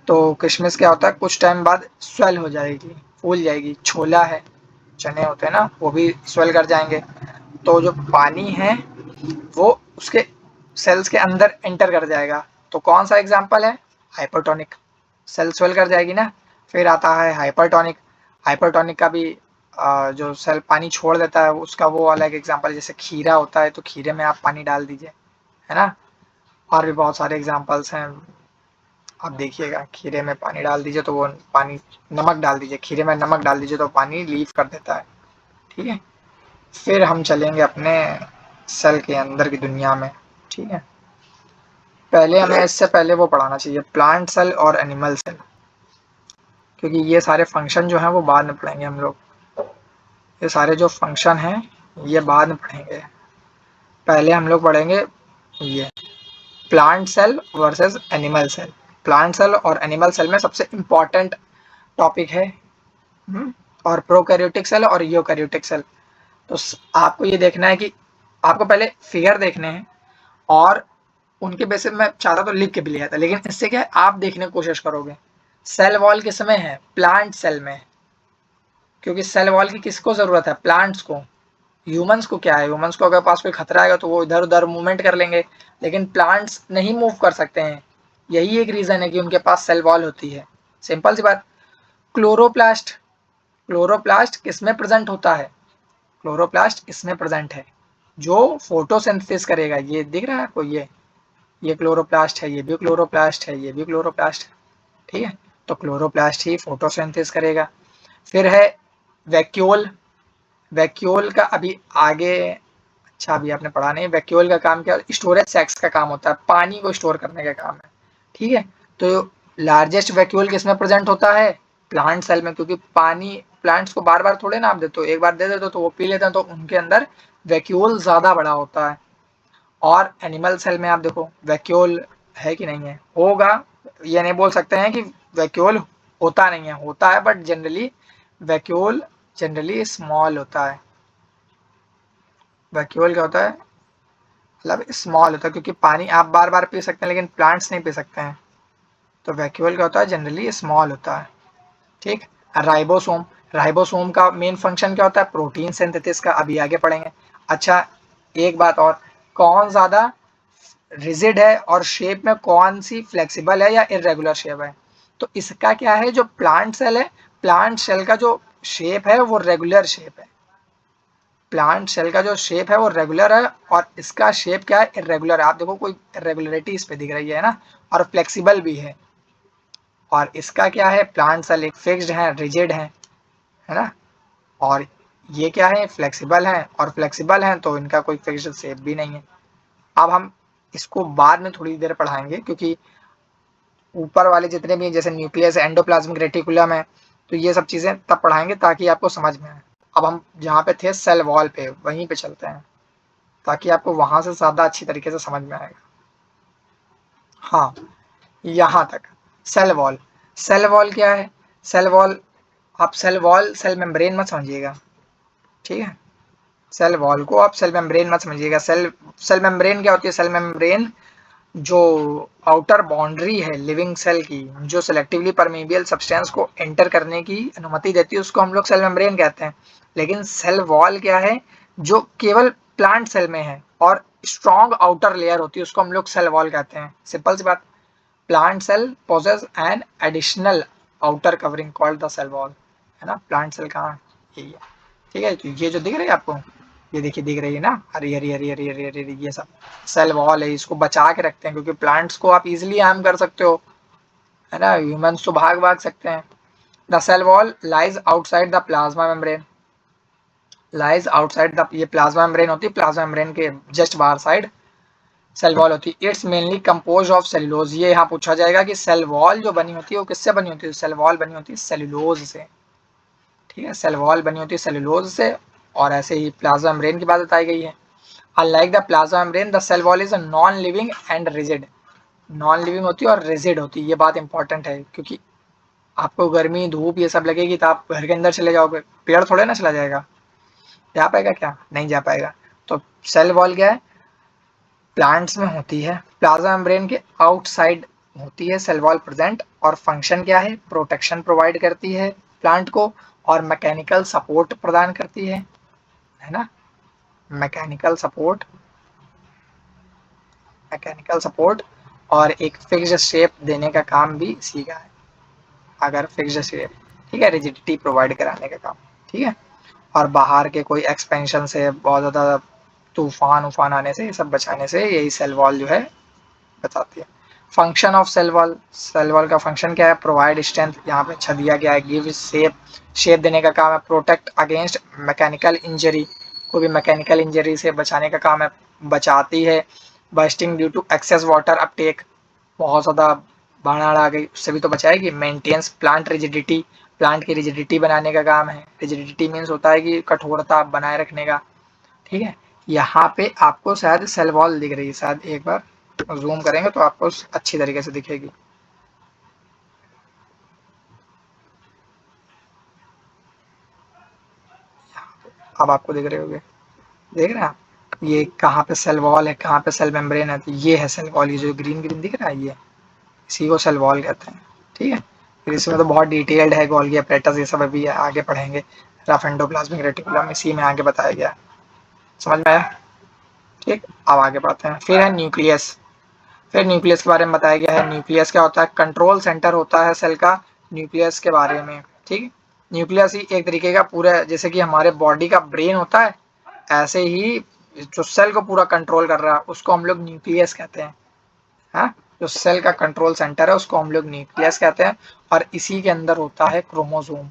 तो किशमिश क्या होता है, कुछ टाइम बाद स्वेल हो जाएगी, फूल जाएगी। छोला है, चने होते हैं ना, वो भी स्वेल कर जाएंगे। तो जो पानी है वो उसके सेल्स के अंदर एंटर कर जाएगा। तो कौन सा एग्जाम्पल है, हाइपरटोनिक, सेल स्वेल कर जाएगी ना। फिर आता है हाइपरटोनिक। हाइपरटोनिक का भी जो सेल पानी छोड़ देता है उसका वो अलग एग्जाम्पल, जैसे खीरा होता है तो खीरे में आप पानी डाल दीजिए, है ना। और भी बहुत सारे एग्जाम्पल्स हैं, आप देखिएगा। खीरे में पानी डाल दीजिए तो वो पानी, नमक डाल दीजिए, खीरे में नमक डाल दीजिए तो पानी लीव कर देता है, ठीक है। फिर हम चलेंगे अपने सेल के अंदर की दुनिया में, ठीक है। पहले हमें इससे पहले वो पढ़ाना चाहिए, प्लांट सेल और एनिमल सेल, क्योंकि ये सारे फंक्शन जो हैं वो बाद में पढ़ेंगे हम लोग। ये सारे जो फंक्शन हैं ये बाद में पढ़ेंगे। पहले हम लोग पढ़ेंगे ये plant cell versus animal cell. Plant cell और एनिमल सेल में सबसे इम्पॉर्टेंट टॉपिक है और प्रोकैरियोटिक सेल और यूकैरियोटिक सेल। तो आपको ये देखना है कि आपको पहले फिगर देखने हैं, और उनके बेसिस में चाहता तो लिख के भी लिया था, लेकिन इससे क्या है, आप देखने की कोशिश करोगे। सेल वॉल किस में है, प्लांट सेल में, क्योंकि सेल वॉल की किसको जरूरत है, प्लांट्स को। ह्यूमंस को क्या है, ह्यूमंस को अगर पास कोई खतरा आएगा तो वो इधर उधर मूवमेंट कर लेंगे, लेकिन प्लांट्स नहीं मूव कर सकते हैं। यही एक रीजन है कि उनके पास सेल वॉल होती है, सिंपल सी बात। क्लोरोप्लास्ट, क्लोरोप्लास्ट किसमें प्रेजेंट होता है, क्लोरोप्लास्ट इसमें प्रेजेंट है, जो फोटोसिंथेसिस करेगा। ये दिख रहा है आपको, ये क्लोरोप्लास्ट है, ये भी क्लोरोप्लास्ट है, ये भी क्लोरोप्लास्ट है, ठीक है। तो क्लोरोप्लास्ट ही फोटोसिंथेसिस करेगा। फिर है वैक्यूल। वैक्यूल का अभी आगे, अच्छा अभी आपने पढ़ा नहीं। वैक्यूल का काम क्या, स्टोरेज सैक्स का काम होता है, पानी को स्टोर करने का काम है, ठीक है। तो लार्जेस्ट वैक्यूल किसमें प्रेजेंट होता है, प्लांट सेल में, क्योंकि पानी प्लांट्स को बार बार थोड़े ना आप देते हो, एक बार दे देते हो तो वो पी लेते हैं, तो उनके अंदर वैक्यूल ज्यादा बड़ा होता है। और एनिमल सेल में आप देखो वैक्यूल है कि नहीं है, होगा। ये नहीं बोल सकते हैं कि वैक्यूल होता नहीं है, होता है, but generally vacuole generally small होता है। वैक्यूल क्या होता है, मतलब स्मॉल होता है, क्योंकि पानी आप बार बार पी सकते हैं लेकिन प्लांट्स नहीं पी सकते हैं। तो वैक्यूल क्या होता है, जनरली स्मॉल होता है, ठीक। राइबोसोम, राइबोसोम का मेन फंक्शन क्या होता है, प्रोटीन सिंथेसिस का, अभी आगे पढ़ेंगे। अच्छा, एक बात और, कौन ज्यादा रिजिड है और शेप में कौन सी फ्लेक्सिबल है या इरेगुलर शेप है। तो इसका क्या है, जो प्लांट सेल है, प्लांट सेल का जो शेप है वो रेगुलर शेप है। प्लांट सेल का जो शेप है वो रेगुलर है, और इसका शेप क्या है, इरेगुलर है। आप देखो कोई इरेगुलरिटी इस पे दिख रही है ना, और फ्लेक्सिबल भी है। और इसका क्या है, प्लांट सेल एक फिक्स्ड है, रिजिड है ना। और ये क्या है, फ्लेक्सिबल है, और फ्लेक्सिबल है तो इनका कोई फिक्स्ड शेप भी नहीं है। अब हम इसको बाद में थोड़ी देर पढ़ाएंगे, क्योंकि ऊपर वाले जितने भी जैसे न्यूक्लियस एंडोप्लाज्मिक रेटिकुलम है, तो ये सब चीजें तब पढ़ाएंगे ताकि आपको समझ में आए। अब हम जहाँ पे थे सेल वॉल पे, वहीं पे चलते हैं, ताकि आपको वहां से ज्यादा अच्छी तरीके से समझ में आएगा। हाँ, यहाँ तक सेल वॉल। सेल वॉल क्या है, सेल वॉल, आप सेल वॉल सेल मेम्ब्रेन मत समझिएगा, ठीक है। सेल वॉल को आप सेल मेम्ब्रेन मत समझिएगा। सेल सेल मेम्ब्रेन क्या होती है, सेल मेम्ब्रेन जो आउटर बाउंड्री है लिविंग सेल की, जो सेलेक्टिवली परमेबियल सब्सटेंस को एंटर करने की अनुमति देती है, उसको हम लोग सेल मेम्ब्रेन कहते हैं। लेकिन सेल वॉल क्या है, जो केवल प्लांट सेल में है और स्ट्रॉन्ग आउटर लेयर होती है, उसको हम लोग सेल वॉल कहते हैं, सिंपल सी बात। Plant cell possesses an additional outer covering called the cell wall, है ना। प्लांट सेल कहाँ, यही है, ठीक है। तो ये जो दिख रही है आपको, ये देखिए दिख रही है ना, हरी हरी हरी हरी हरी हरी, ये सब सेल वॉल है। इसको बचा के रखते हैं, क्योंकि प्लांट्स को आप इजिली हार्म कर सकते हो, है ना। ह्यूमंस तो भाग भाग सकते हैं। The cell wall lies outside the plasma membrane, lies outside the, ये प्लाज्मा मेम्ब्रेन होती है, प्लाज्मा मेम्ब्रेन के जस्ट बाहर साइड सेल वॉल होती है, it's mainly compose of cellulose. ये यहाँ पूछा जाएगा कि सेल वॉल जो बनी होती है वो किससे बनी होती है, सेल वॉल बनी होती है सेल्यूलोज से, ठीक है, सेल वॉल बनी होती है सेल्यूलोज से। और ऐसे ही प्लाज्मा मेम्ब्रेन की बात बताई गई है। Unlike the plasma membrane the cell wall is a non living and rigid, non living होती है और रिजिड होती है, ये बात इंपॉर्टेंट है, क्योंकि आपको गर्मी धूप ये सब लगेगी तो आप घर के अंदर चले जाओगे, पेड़ थोड़े ना चला जाएगा, जा पाएगा क्या, नहीं जा पाएगा। तो सेल वॉल क्या है, प्लांट्स में होती है, प्लाज्मा मेम्ब्रेन के आउटसाइड होती है सेल वॉल प्रेजेंट, और फंक्शन क्या है, प्रोटेक्शन प्रोवाइड करती है प्लांट को, और मैकेनिकल सपोर्ट प्रदान करती है ना, मैकेनिकल सपोर्ट, मैकेनिकल सपोर्ट, और एक फिक्स्ड शेप देने का काम भी इसी का है, अगर फिक्स्ड शेप, ठीक है, रिजिडिटी प्रोवाइड कराने का काम, ठीक है। और बाहर के कोई एक्सपेंशन से, बहुत ज़्यादा तूफान उफान आने से, ये सब बचाने से यही सेल वॉल जो है बचाती है। Function of cell wall, cell wall का फंक्शन क्या है, प्रोवाइड स्ट्रेंथ, यहाँ पे अच्छा दिया गया है, गिव शेप, शेप देने का काम है, प्रोटेक्ट अगेंस्ट मैकेनिकल इंजरी, कोई भी मैकेनिकल इंजरी से बचाने का काम है, बचाती है, bursting due to excess water uptake, बहुत ज़्यादा बाढ़ आ गई उससे भी तो बचाएगी, मेंटेन्स प्लांट रिजिडिटी, प्लांट की रिजिडिटी बनाने का काम है, रिजिडिटी मीन्स होता है कि कठोरता बनाए रखने का, ठीक है। यहाँ पे आपको शायद सेल वॉल दिख रही है, शायद एक बार जूम करेंगे तो आपको अच्छी तरीके से दिखेगी, अब आपको दिख रहे होंगे, देख रहे हैं आप, ये कहाँ पे सेल वॉल है, कहाँ पे सेल मेम्ब्रेन है, तो ये है सेल वॉल, ये जो ग्रीन ग्रीन दिख रहा है ये, इसी को सेल वॉल कहते हैं, ठीक है। फिर इसमें तो बहुत डिटेल्ड है, गोल्गी अपैरेटस ये सब अभी आगे पढ़ेंगे, रफ एंडोप्लाज्मिक रेटिकुलम इसी में आगे बताया गया, समझ में आया, ठीक। अब आगे बढ़ते हैं, फिर है न्यूक्लियस, फिर न्यूक्लियस के बारे में बताया गया है, न्यूक्लियस क्या होता है, कंट्रोल सेंटर होता है सेल का, न्यूक्लियस के बारे में, ठीक। न्यूक्लियस ही एक तरीके का पूरा, जैसे कि हमारे बॉडी का ब्रेन होता है, ऐसे ही जो सेल को पूरा कंट्रोल कर रहा है उसको हम लोग न्यूक्लियस कहते हैं, हाँ, जो सेल का कंट्रोल सेंटर है उसको हम लोग न्यूक्लियस कहते हैं। और इसी के अंदर होता है क्रोमोसोम,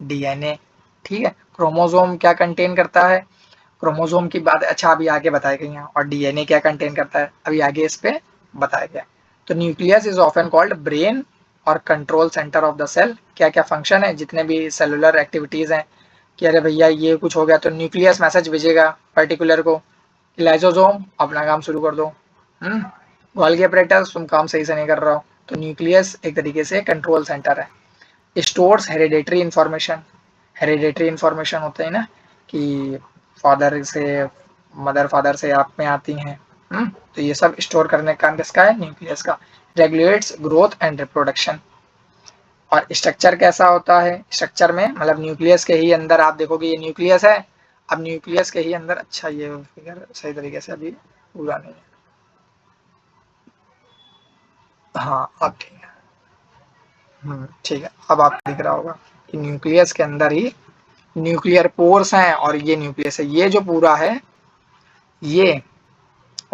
डीएनए, ठीक है। क्रोमोसोम क्या कंटेन करता है, क्रोमोसोम की बात अच्छा अभी आगे बताई गई है, और डीएनए क्या कंटेन करता है अभी आगे इस पे बताया गया। तो nucleus is often called brain और control centre of the cell, क्या क्या फंक्शन है, जितने भी सेलुलर एक्टिविटीज हैं, कि अरे भैया ये कुछ हो गया तो न्यूक्लियस मैसेज भेजेगा पर्टिकुलर को, लाइसोसोम अपना काम शुरू कर दो, गोल्गी अपैरेटस तुम काम सही से नहीं कर रहा हो। तो न्यूक्लियस एक तरीके से कंट्रोल सेंटर है। Stores hereditary information, hereditary information होते हैं ना, कि फादर से, मदर फादर से आप में आती हैं, तो ये सब स्टोर करने का काम किसका है, न्यूक्लियस का। Regulates growth and reproduction. और स्ट्रक्चर कैसा होता है, स्ट्रक्चर में मतलब न्यूक्लियस के ही अंदर आप देखोगे ये न्यूक्लियस है, अब न्यूक्लियस के ही अंदर, अच्छा ये फिगर सही तरीके से अभी पूरा नहीं है, हाँ अब ठीक है, ठीक है, अब आपको दिख रहा होगा कि न्यूक्लियस के अंदर ही न्यूक्लियर पोर्स हैं, और ये न्यूक्लियस है, ये जो पूरा है ये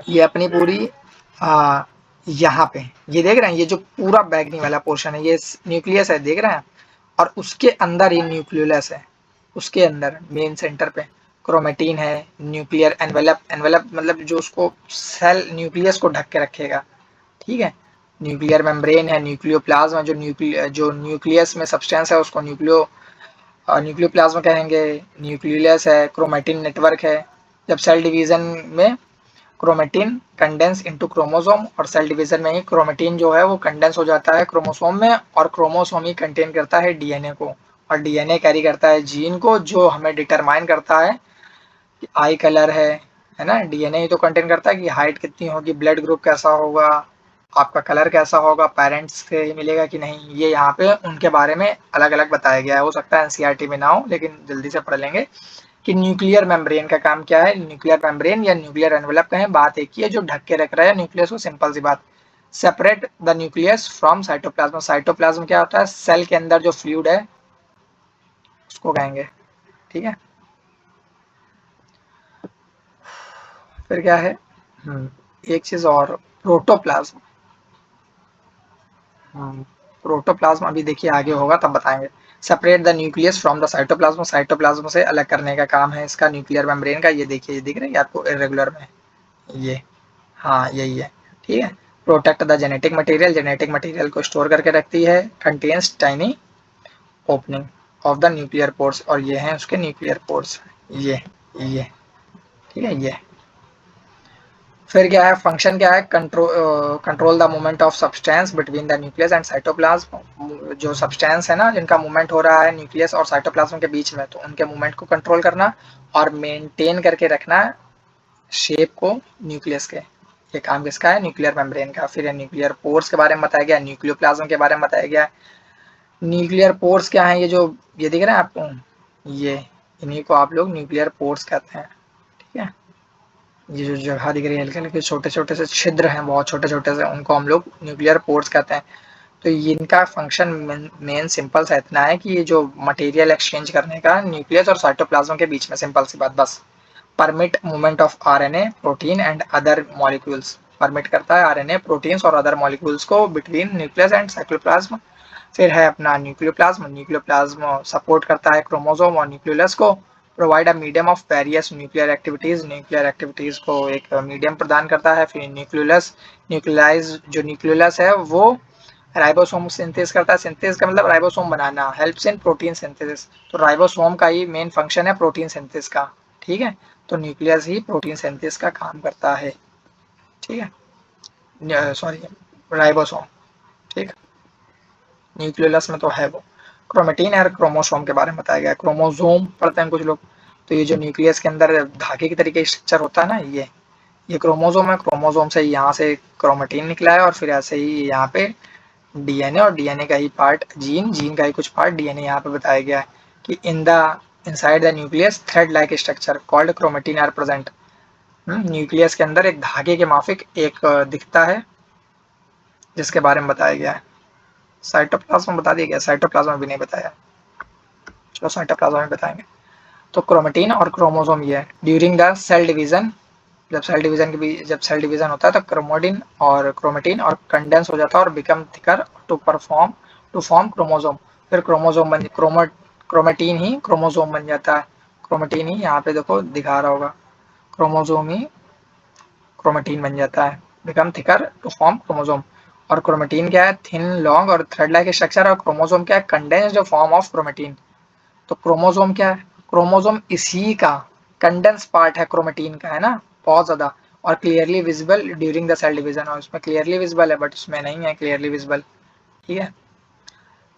ये अपनी पूरी आ, यहाँ पे ये देख रहे हैं, ये जो पूरा बैगनी वाला पोर्शन है ये न्यूक्लियस है, देख रहे हैं। और उसके अंदर ही न्यूक्लियोलस है, उसके अंदर मेन सेंटर पे क्रोमेटिन है, न्यूक्लियर एनवेलप, एनवेलप मतलब जो उसको सेल न्यूक्लियस को ढक के रखेगा, ठीक है। न्यूक्लियर मेम्ब्रेन है, न्यूक्लियोप्लाज्म जो न्यूक्लियस में सब्सटेंस है उसको न्यूक्लियोप्लाज्म कहेंगे, न्यूक्लियस है, क्रोमेटिन नेटवर्क है। जब सेल डिवीजन में क्रोमेटिन कंडेंस इनटू क्रोमोसोम, और सेल डिवीजन में ही क्रोमेटिन जो है वो कंडेंस हो जाता है क्रोमोसोम में, और क्रोमोसोम ही कंटेन करता है डीएनए को, और डीएनए कैरी करता है जीन को जो हमें डिटरमाइन करता है कि आई कलर है ना, डीएनए ही तो कंटेन करता है कि हाइट कितनी होगी, ब्लड ग्रुप कैसा होगा, आपका कलर कैसा होगा, पेरेंट्स से ही मिलेगा कि नहीं, ये यहाँ पे उनके बारे में अलग अलग बताया गया है, हो सकता है एनसीईआरटी में ना हो लेकिन जल्दी से पढ़ लेंगे कि न्यूक्लियर मेम्ब्रेन का काम क्या है, न्यूक्लियर मेम्ब्रेन या न्यूक्लियर एनवेलप कहें, बात एक ही है, जो ढक के रख रहा है न्यूक्लियस को, सिंपल सी बात। Separate the nucleus from cytoplasm, cytoplasm क्या होता है, सेल के अंदर जो फ्लूइड है उसको कहेंगे, ठीक है। फिर क्या है, एक चीज और, प्रोटोप्लाज्म, प्रोटोप्लाज्म अभी देखिए आगे होगा तब बताएंगे। Separate the nucleus from the cytoplasm, cytoplasm से अलग करने का काम है इसका न्यूक्लियर मेम्ब्रेन का, ये देखिए ये दिख रही है आपको इरेगुलर में, ये हाँ यही है, ठीक है। Protect the genetic material, genetic material को स्टोर करके रखती है। Contains tiny opening of the nuclear pores, और ये हैं उसके न्यूक्लियर पोर्स, ये ठीक है ये। फिर क्या है, फंक्शन क्या है, control the movement of substance between the nucleus and cytoplasm. जो सब्सटेंस है ना जिनका मूवमेंट हो रहा है न्यूक्लियस और साइटोप्लाज्म के बीच में, तो उनके मूवमेंट को कंट्रोल करना और मेंटेन करके रखना शेप को न्यूक्लियस के। ये काम किसका है, न्यूक्लियर मेम्ब्रेन का। फिर न्यूक्लियर पोर्स के बारे में बताया गया, न्यूक्लियोप्लाज्म के बारे में बताया गया। न्यूक्लियर पोर्स क्या है, ये जो ये दिख रहा है आपको, ये इन्हीं को आप लोग न्यूक्लियर पोर्स कहते हैं, ठीक है। ये जो जगह दिख रही है हल्के हल्के छोटे छोटे से छिद्र हैं, बहुत छोटे छोटे से, उनको हम लोग न्यूक्लियर पोर्स कहते हैं। तो इनका फंक्शन मेन सिंपल सा इतना है कि ये जो मटेरियल एक्सचेंज करने का न्यूक्लियस और साइटोप्लाज्म के बीच में, सिंपल सी बात बस। Permit movement of RNA protein and other molecules, permit करता है आरएनए प्रोटीन्स और अदर मॉलिक्यूल्स को बिटवीन न्यूक्लियस एंड साइटोप्लाज्म। फिर है अपना न्यूक्लियोप्लाज्म, न्यूक्लियोप्लाज्म सपोर्ट करता है क्रोमोसोम और न्यूक्लियस को। Provide a medium of various nuclear activities, nuclear activities को एक मीडियम प्रदान करता है। फिर न्यूक्लियस, न्यूक्लियाइज जो न्यूक्लियस है वो राइबोसोम सिंथेसिस करता है। सिंथेसिस का मतलब ribosome banana, helps in protein synthesis. तो राइबोसोम का ही मेन फंक्शन है प्रोटीन सिंथेसिस का, ठीक है। तो न्यूक्लियस ही प्रोटीन सिंथेसिस का काम करता है, ठीक है। सॉरी, राइबोसोम, ठीक। न्यूक्लियस में तो है वो। क्रोमेटिन और क्रोमोसोम के बारे में बताया गया। क्रोमोसोम पढ़ते हैं कुछ लोग, तो ये जो न्यूक्लियस के अंदर धागे की तरीके स्ट्रक्चर होता है ना, ये क्रोमोसोम है। क्रोमोसोम से यहाँ से क्रोमेटिन निकला है और फिर ऐसे ही यहाँ पे डीएनए, और डीएनए का ही पार्ट जीन, जीन का ही कुछ पार्ट डीएनए। यहाँ पे बताया गया है कि inside the nucleus thread like structure called chromatin are present. Nucleus के अंदर एक धागे के माफिक एक दिखता है, जिसके बारे में बताया गया है। साइटोप्लाज्म बता दिया गया, साइटोप्लाज्म भी नहीं बताया, चलो साइटोप्लाज्म में बताएंगे। तो क्रोमेटिन और क्रोमोसोम ये है। ड्यूरिंग द सेल डिवीजन, जब सेल डिवीजन होता है तो क्रोमेटिन और कंडेंस हो जाता है और become thicker to form chromosome. फिर क्रोमेटिन ही क्रोमोसोम बन जाता है। क्रोमेटिन ही यहाँ पे देखो दिखा रहा होगा, क्रोमोसोम ही क्रोमेटिन बन जाता है, become thicker to form chromosome. और क्रोमेटिन क्या है, थिन लॉन्ग और थ्रेड लाइक स्ट्रक्चर। और क्रोमोसोम क्या है, कंडेंस्ड फॉर्म ऑफ क्रोमेटिन। तो क्रोमोसोम क्या है, क्रोमोसोम इसी का कंडेंस पार्ट है क्रोमेटिन का, है ना, बहुत ज्यादा। और clearly visible during the cell division, और उसमें क्लियरली विजिबल है बट उसमें नहीं है क्लियरली विजिबल, ठीक है।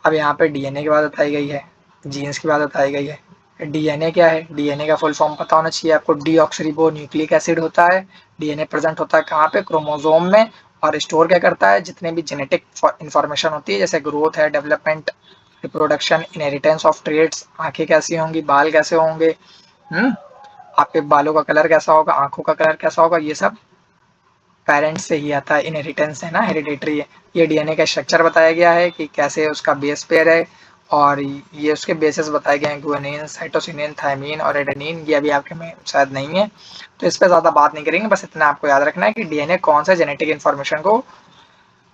अब यहाँ पे डीएनए की बात बताई गई है, जीन्स की बात बताई गई है। डीएनए क्या है, डीएनए का फुल फॉर्म पता होना चाहिए आपको। डीऑक्सीरिबो न्यूक्लिक एसिड होता है। डीएनए प्रेजेंट होता है कहाँ पे, क्रोमोसोम में। और स्टोर क्या करता है, जितने भी जेनेटिक इंफॉर्मेशन होती है, जैसे ग्रोथ है, development, reproduction, inheritance of traits, आंखें कैसी होंगी, बाल कैसे होंगे, हम्म आपके बालों का कलर कैसा होगा, आंखों का कलर कैसा होगा, ये सब पेरेंट्स से ही आता है, इनहेरिटेंस है ना, हेरिडेटरी है। ये डीएनए का स्ट्रक्चर बताया गया है कि कैसे उसका बेस पेयर है, और ये उसके बेसिस बताए गए हैं, गुआनिन, साइटोसिनिन, थायमीन और एडेनिन। ये अभी आपके में शायद नहीं है, तो इस पर ज़्यादा बात नहीं करेंगे। बस इतना आपको याद रखना है कि डीएनए कौन सा जेनेटिक इन्फॉर्मेशन को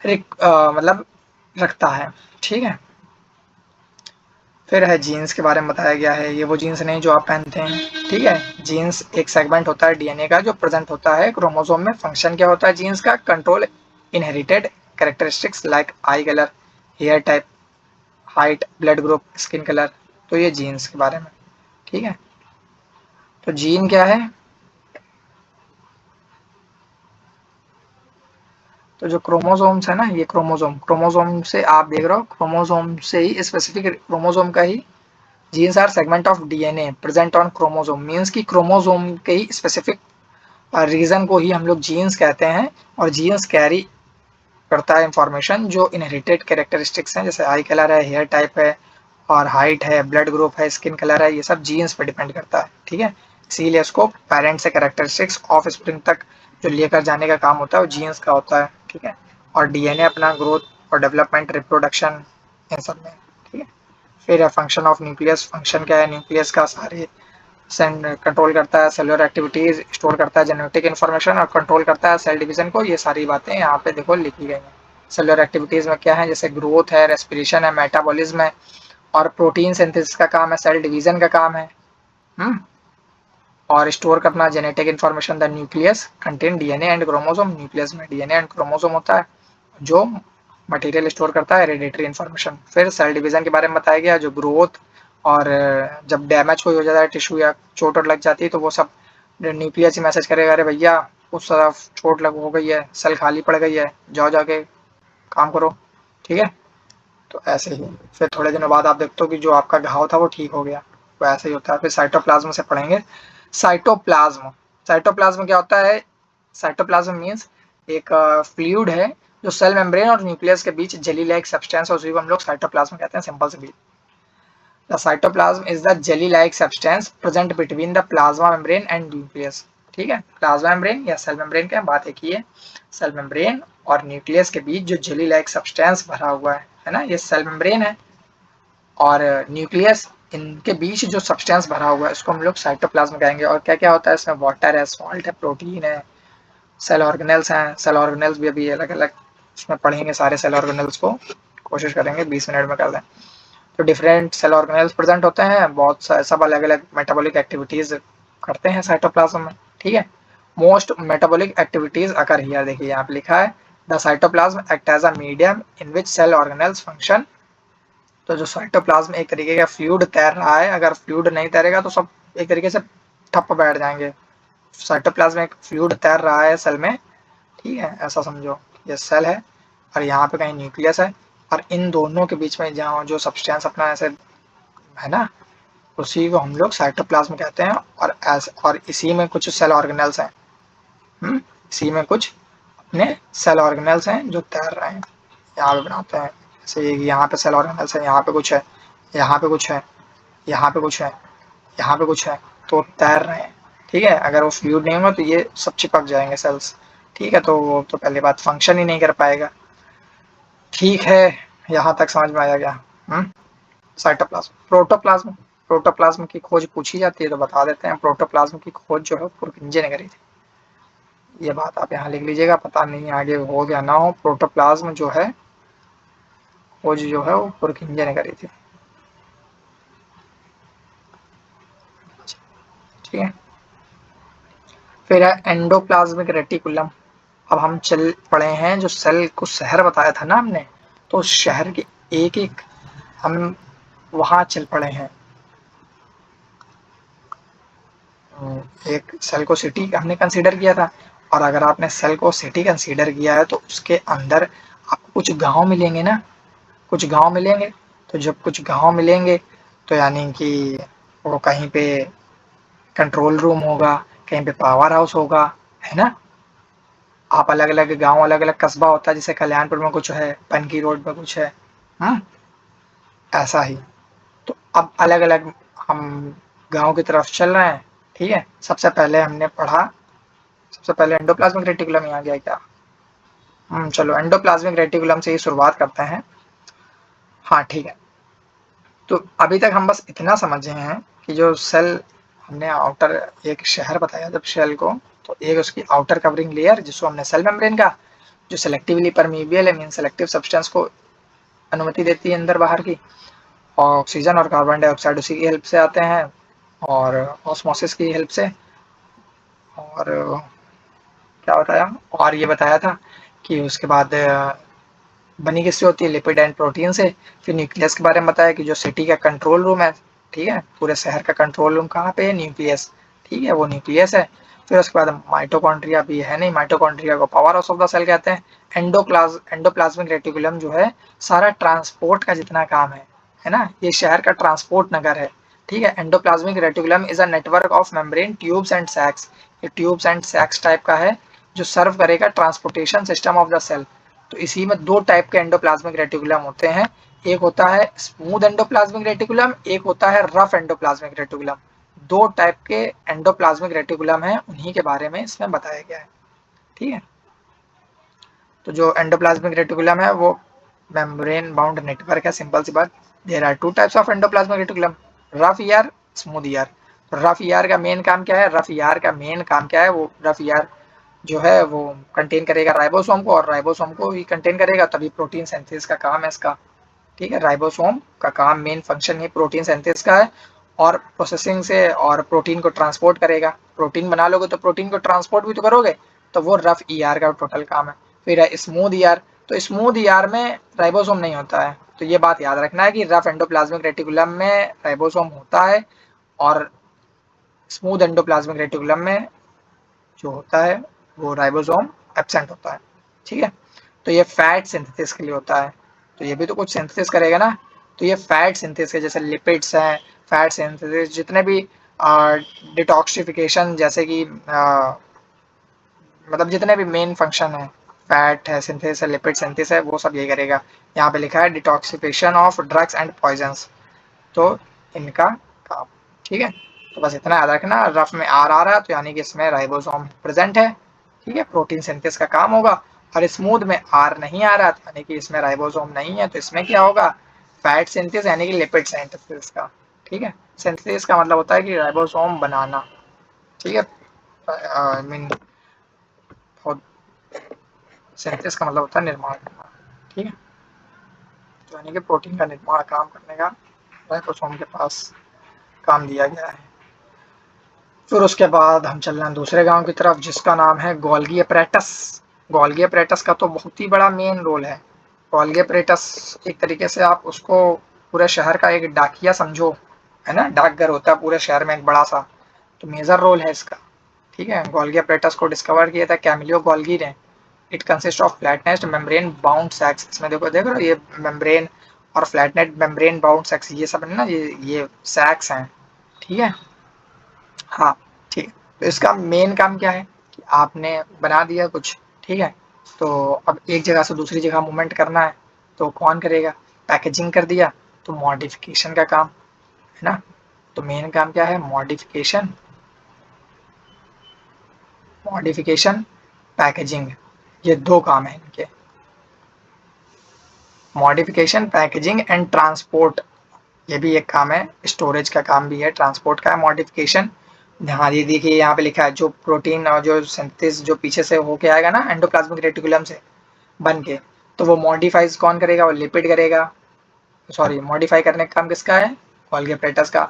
मतलब रखता है, ठीक है। फिर है जीन्स के बारे में बताया गया है। ये वो जीन्स नहीं जो आप पहनते हैं, ठीक है। जीन्स एक सेगमेंट होता है डीएनए का जो प्रेजेंट होता है क्रोमोसोम में। फंक्शन क्या होता है जीन्स का, control inherited characteristics like eye colour, hair type, height, blood group, skin colour. तो ये जीन्स के बारे में, ठीक है। तो जीन क्या है, तो जो क्रोमोसोम्स है ना, ये क्रोमोसोम से आप देख रहे हो, क्रोमोसोम से ही स्पेसिफिक क्रोमोसोम का ही genes are segment of DNA present on chromosome. Means की क्रोमोसोम के ही स्पेसिफिक रीजन को ही हम लोग जीन्स कहते हैं। और जीन्स कैरी करता है इंफॉर्मेशन जो इनहेरिटेड कैरेक्टरिस्टिक्स हैं, जैसे आई कलर है, हेयर टाइप है, और हाइट है, ब्लड ग्रुप है, स्किन कलर है, ये सब जीन्स पे डिपेंड करता है, ठीक है। इसीलिए उसको पेरेंट से कैरेक्टरिस्टिक्स ऑफ स्प्रिंग तक जो लेकर जाने का काम होता है वो जीन्स का होता है, ठीक है। और डीएनए अपना ग्रोथ और डेवलपमेंट, रिप्रोडक्शन, इन सब में, ठीक है। फिर है फंक्शन ऑफ न्यूक्लियस। फंक्शन क्या है न्यूक्लियस का, सारे कंट्रोल करता है सेलुलर एक्टिविटीज, स्टोर करता है जेनेटिक इन्फॉर्मेशन और कंट्रोल करता है सेल डिवीजन को। ये सारी बातें यहाँ पे देखो लिखी गई हैं। सेलुलर एक्टिविटीज में क्या है, जैसे ग्रोथ है, रेस्पिरेशन है, मेटाबॉलिज्म है, और प्रोटीन सिंथेसिस का काम है, सेल डिवीजन का काम है। हम्म और स्टोर करना genetic information. The nucleus contain DNA and chromosome, nucleus में डीएनए एंड क्रोमोसोम होता है जो मटेरियल स्टोर करता है, हेरेडिटरी इन्फॉर्मेशन। फिर सेल डिवीजन के बारे में बताया गया, जो ग्रोथ और जब डैमेज कोई हो जाता है टिश्यू या चोट लग जाती है तो वो सब न्यूक्लियस ही मैसेज करेगा, अरे भैया उस तरफ चोट लग हो गई है, सेल खाली पड़ गई है, जाओ जाके काम करो, ठीक है। तो ऐसे ही फिर थोड़े दिनों बाद आप देखते हो कि जो आपका घाव था वो ठीक हो गया, तो ऐसे ही होता है। फिर साइटोप्लाज्म से पढ़ेंगे। साइटोप्लाज्म, साइटोप्लाज्म क्या होता है? साइटोप्लाज्म मीन्स एक फ्लूइड है जो सेल मेम्ब्रेन और न्यूक्लियस के बीच जेली लाइक सब्सटेंस है, उसी को हम लोग साइटोप्लाज्म कहते हैं, सिंपल से भी। The cytoplasm is the jelly like substance present between the plasma membrane and nucleus, ठीक है। प्लाज्मा मेम्ब्रेन या सेल मेम्ब्रेन का बात एक ही है। सेल मेम्ब्रेन और न्यूक्लियस के बीच जो जेली लाइक सब्सटेंस भरा हुआ है ना, ये सेल मेम्ब्रेन है। और न्यूक्लियस, इनके बीच जो सब्सटेंस भरा हुआ है उसको हम लोग साइटोप्लाज्म कहेंगे। और क्या क्या होता है इसमें? वाटर है, सॉल्ट है, प्रोटीन है, सेल ऑर्गेनेल्स हैं। सेल ऑर्गेनेल्स भी अभी अलग अलग इसमें पढ़ेंगे, सारे सेल ऑर्गेनेल्स को कोशिश करेंगे 20 मिनट में कर दें। तो डिफरेंट सेल ऑर्गेनेल्स प्रेजेंट होते हैं, बहुत सब अलग अलग मेटाबॉलिक एक्टिविटीज करते हैं साइटोप्लाज्म में, ठीक है। Most metabolic activities occur here, देखिए यहाँ पे लिखा है the cytoplasm act as a medium in which cell organelles function. तो जो साइटोप्लाज्म एक तरीके का फ्लूइड तैर रहा है, अगर फ्लूइड नहीं तैरेगा तो सब एक तरीके से ठप बैठ जाएंगे। साइटोप्लाज्म एक फ्लूइड तैर रहा है सेल में, ठीक है, ऐसा समझो। ये सेल है और यहाँ पे कहीं न्यूक्लियस है, और इन दोनों के बीच में जहाँ जो सब्सटेंस अपना ऐसे है ना, उसी को हम लोग साइटोप्लाज्म कहते हैं। और इसी में कुछ सेल ऑर्गेनेल्स हैं, इसी में कुछ अपने सेल ऑर्गेनेल्स हैं जो तैर रहे हैं, यहाँ पे बनाते हैं। जैसे यहाँ पे सेल ऑर्गेनेल्स है, यहाँ पे कुछ है, यहाँ पे कुछ है, यहाँ पे कुछ है, यहाँ पे कुछ है, तो तैर रहे हैं, ठीक है। अगर वो फ्लूइड नहीं होगा तो ये सब चिपक जाएंगे सेल्स, ठीक है। तो वो तो पहली बात फंक्शन ही नहीं कर पाएगा, ठीक है। यहाँ तक समझ में आया क्या? साइटोप्लाज्म। प्रोटोप्लाज्म, प्रोटोप्लाज्म की खोज पूछी जाती है तो बता देते हैं। प्रोटोप्लाज्म की खोज जो है पुरकिंजे ने करी थी, ये बात आप यहाँ लिख लीजिएगा, पता नहीं आगे हो या ना हो। प्रोटोप्लाज्म जो है खोज जो है वो पुरकिंजे ने करी थी, ठीक है। फिर है एंडोप्लाज्मिक रेटिकुलम। अब हम चल पड़े हैं, जो सेल को शहर बताया था ना हमने, तो शहर के एक एक हम वहां चल पड़े हैं। एक सेल को सिटी हमने कंसीडर किया था, और अगर आपने सेल को सिटी कंसीडर किया है तो उसके अंदर आपको कुछ गांव मिलेंगे ना, कुछ गांव मिलेंगे। तो जब कुछ गांव मिलेंगे तो यानी कि वो कहीं पे कंट्रोल रूम होगा, कहीं पे पावर हाउस होगा, है ना। आप अलग अलग गांव, अलग अलग कस्बा होता है, जैसे कल्याणपुर में कुछ है, पनकी रोड में कुछ है, हम्म ऐसा ही। तो अब अलग अलग हम गांव की तरफ चल रहे हैं, ठीक है। सबसे पहले हमने पढ़ा, सबसे पहले एंडोप्लाज्मिक रेटिकुलम यहाँ गया क्या? चलो एंडोप्लाज्मिक रेटिकुलम से ही शुरुआत करते हैं। हाँ ठीक है। तो अभी तक हम बस इतना समझे हैं कि जो सेल, हमने आउटर एक शहर बताया जब सेल को, तो एक उसकी आउटर कवरिंग लेयर जिसको हमने सेल मेम्ब्रेन का, जो सेलेक्टिवली परमीबियल है, मीन सेलेक्टिव सब्सटेंस को अनुमति देती है अंदर बाहर की। ऑक्सीजन और कार्बन डाइऑक्साइड उसी की हेल्प से आते हैं, और ऑस्मोसिस की हेल्प से। और क्या बताया, और ये बताया था कि उसके बाद बनी किससे होती है? लिपिड एंड प्रोटीन से। फिर न्यूक्लियस के बारे में बताया कि जो सिटी का कंट्रोल रूम है, ठीक है, पूरे शहर का कंट्रोल रूम कहाँ पे है? न्यूक्लियस, ठीक है, वो न्यूक्लियस है। फिर उसके बाद माइटोकॉन्ड्रिया भी है, नहीं, माइटोकॉन्ड्रिया को power house of the cell कहते हैं। एंडोप्लाज्मिक रेटिकुलम जो है सारा ट्रांसपोर्ट का जितना काम है ना, ये शहर का ट्रांसपोर्ट नगर है, ठीक है। Endoplasmic reticulum is a network of membrane tubes and sacs, ये ट्यूब्स एंड सैक्स टाइप का है जो सर्व करेगा transportation system of the cell. तो इसी में दो टाइप के एंडोप्लाज्मिक रेटिकुलम होते हैं, एक होता है स्मूथ एंडोप्लाज्मिक रेटिकुलम, एक होता है रफ एंडोप्लाज्मिक रेटिकुलम। दो टाइप के एंडोप्लाज्मिक रेटिकुलम है, उन्हीं के बारे में इसमें बताया गया है, ठीक है। तो जो एंडोप्लाज्मिक रेटिकुलम है वो मेम्ब्रेन बाउंड नेटवर्क है, सिंपल सी बात। There are two types of endoplasmic reticulum, rough ER, smooth ER. Rough ER का मेन काम क्या है? रफ ईआर का मेन काम क्या है? वो रफ ईआर जो है वो कंटेन करेगा राइबोसोम को, और राइबोसोम को ही कंटेन करेगा, तभी प्रोटीन सिंथेसिस का काम है इसका, ठीक है। राइबोसोम का काम, मेन फंक्शन ही प्रोटीन सिंथेसिस का है। और प्रोसेसिंग से और प्रोटीन को ट्रांसपोर्ट करेगा। प्रोटीन बना लोगे तो प्रोटीन को ट्रांसपोर्ट भी तो करोगे, तो वो रफ ईआर का टोटल काम है। फिर है स्मूथ ईआर, तो स्मूथ ईआर में राइबोसोम नहीं होता है, तो ये बात याद रखना है कि रफ एंडोप्लाज्मिक रेटिकुलम में राइबोसोम होता है और स्मूथ एंडोप्लाज्मिक रेटिकुलम में जो होता है वो राइबोसोम एब्सेंट होता है। ठीक है, तो ये फैट सिंथेसिस के लिए होता है, तो ये भी तो कुछ सिंथेसिस करेगा ना। तो ये फैट सिंथेसिस जैसे लिपिड्स हैं, फैट सिंथेसिस, जितने भी डिटॉक्सिफिकेशन जैसे कि मतलब जितने भी मेन फंक्शन है, फैट है सिंथेसिस है, लिपिड सिंथेसिस है, वो सब ये करेगा। यहाँ पे लिखा है detoxification of drugs and poisons, तो इनका काम। ठीक है, तो बस इतना याद रखना, रफ में आर आ रहा है तो यानी कि इसमें राइबोसोम प्रेजेंट है। ठीक है, प्रोटीन सिंथेसिस का काम होगा। और स्मूथ में आर नहीं आ रहा यानी कि इसमें राइबोसोम नहीं है, तो इसमें क्या होगा, फैट सिंथेसिस यानी कि लिपिड सिंथेसिस का। ठीक है, सिंथेसिस का मतलब होता है कि राइबोसोम बनाना। ठीक है, आई मीन सिंथेसिस का मतलब होता है निर्माण करना। ठीक है, तो यानी कि प्रोटीन का निर्माण काम करने का राइबोसोम के पास काम दिया गया है। फिर उसके बाद हम चल रहे हैं दूसरे गांव की तरफ जिसका नाम है गोल्गी अपरेटस। गोल्गी अपरेटस का तो बहुत ही बड़ा मेन रोल है। गोल्गी अपरेटस एक तरीके से आप उसको पूरे शहर का एक डाकिया समझो, है ना, डाकघर होता है पूरे शहर में एक बड़ा सा, तो मेजर रोल है इसका। ठीक है, गोल्गी अपरेटस को डिस्कवर किया था कैमिलियो गोल्गी ने। It consist of flattened membrane bound sacs, इसमें देखो देखो ये मेम्ब्रेन और फ्लैटनेट मेम्ब्रेन बाउंड सैक्स ये सब है ना, ये सैक्स हैं। ठीक है, हाँ, ठीक है। तो इसका मेन काम क्या है कि आपने बना दिया कुछ, ठीक है, तो अब एक जगह से दूसरी जगह मूवमेंट करना है, तो कौन करेगा, पैकेजिंग कर दिया, तो मॉडिफिकेशन का काम, है ना। तो मेन काम क्या है, मॉडिफिकेशन, मॉडिफिकेशन, पैकेजिंग, ये दो काम है इनके। मॉडिफिकेशन, पैकेजिंग एंड ट्रांसपोर्ट, ये भी एक काम है, स्टोरेज का काम भी है, ट्रांसपोर्ट का है, मॉडिफिकेशन। हाँ, ये देखिए यहाँ पे लिखा है जो प्रोटीन और जो सिंथेसिस जो पीछे से होके आएगा ना एंडोप्लाज्मिक रेटिकुलम से बन के, तो वो मॉडिफाइज कौन करेगा, वो लिपिड करेगा। सॉरी, मॉडिफाई करने का काम किसका है, गोल्गी अपरेटस का।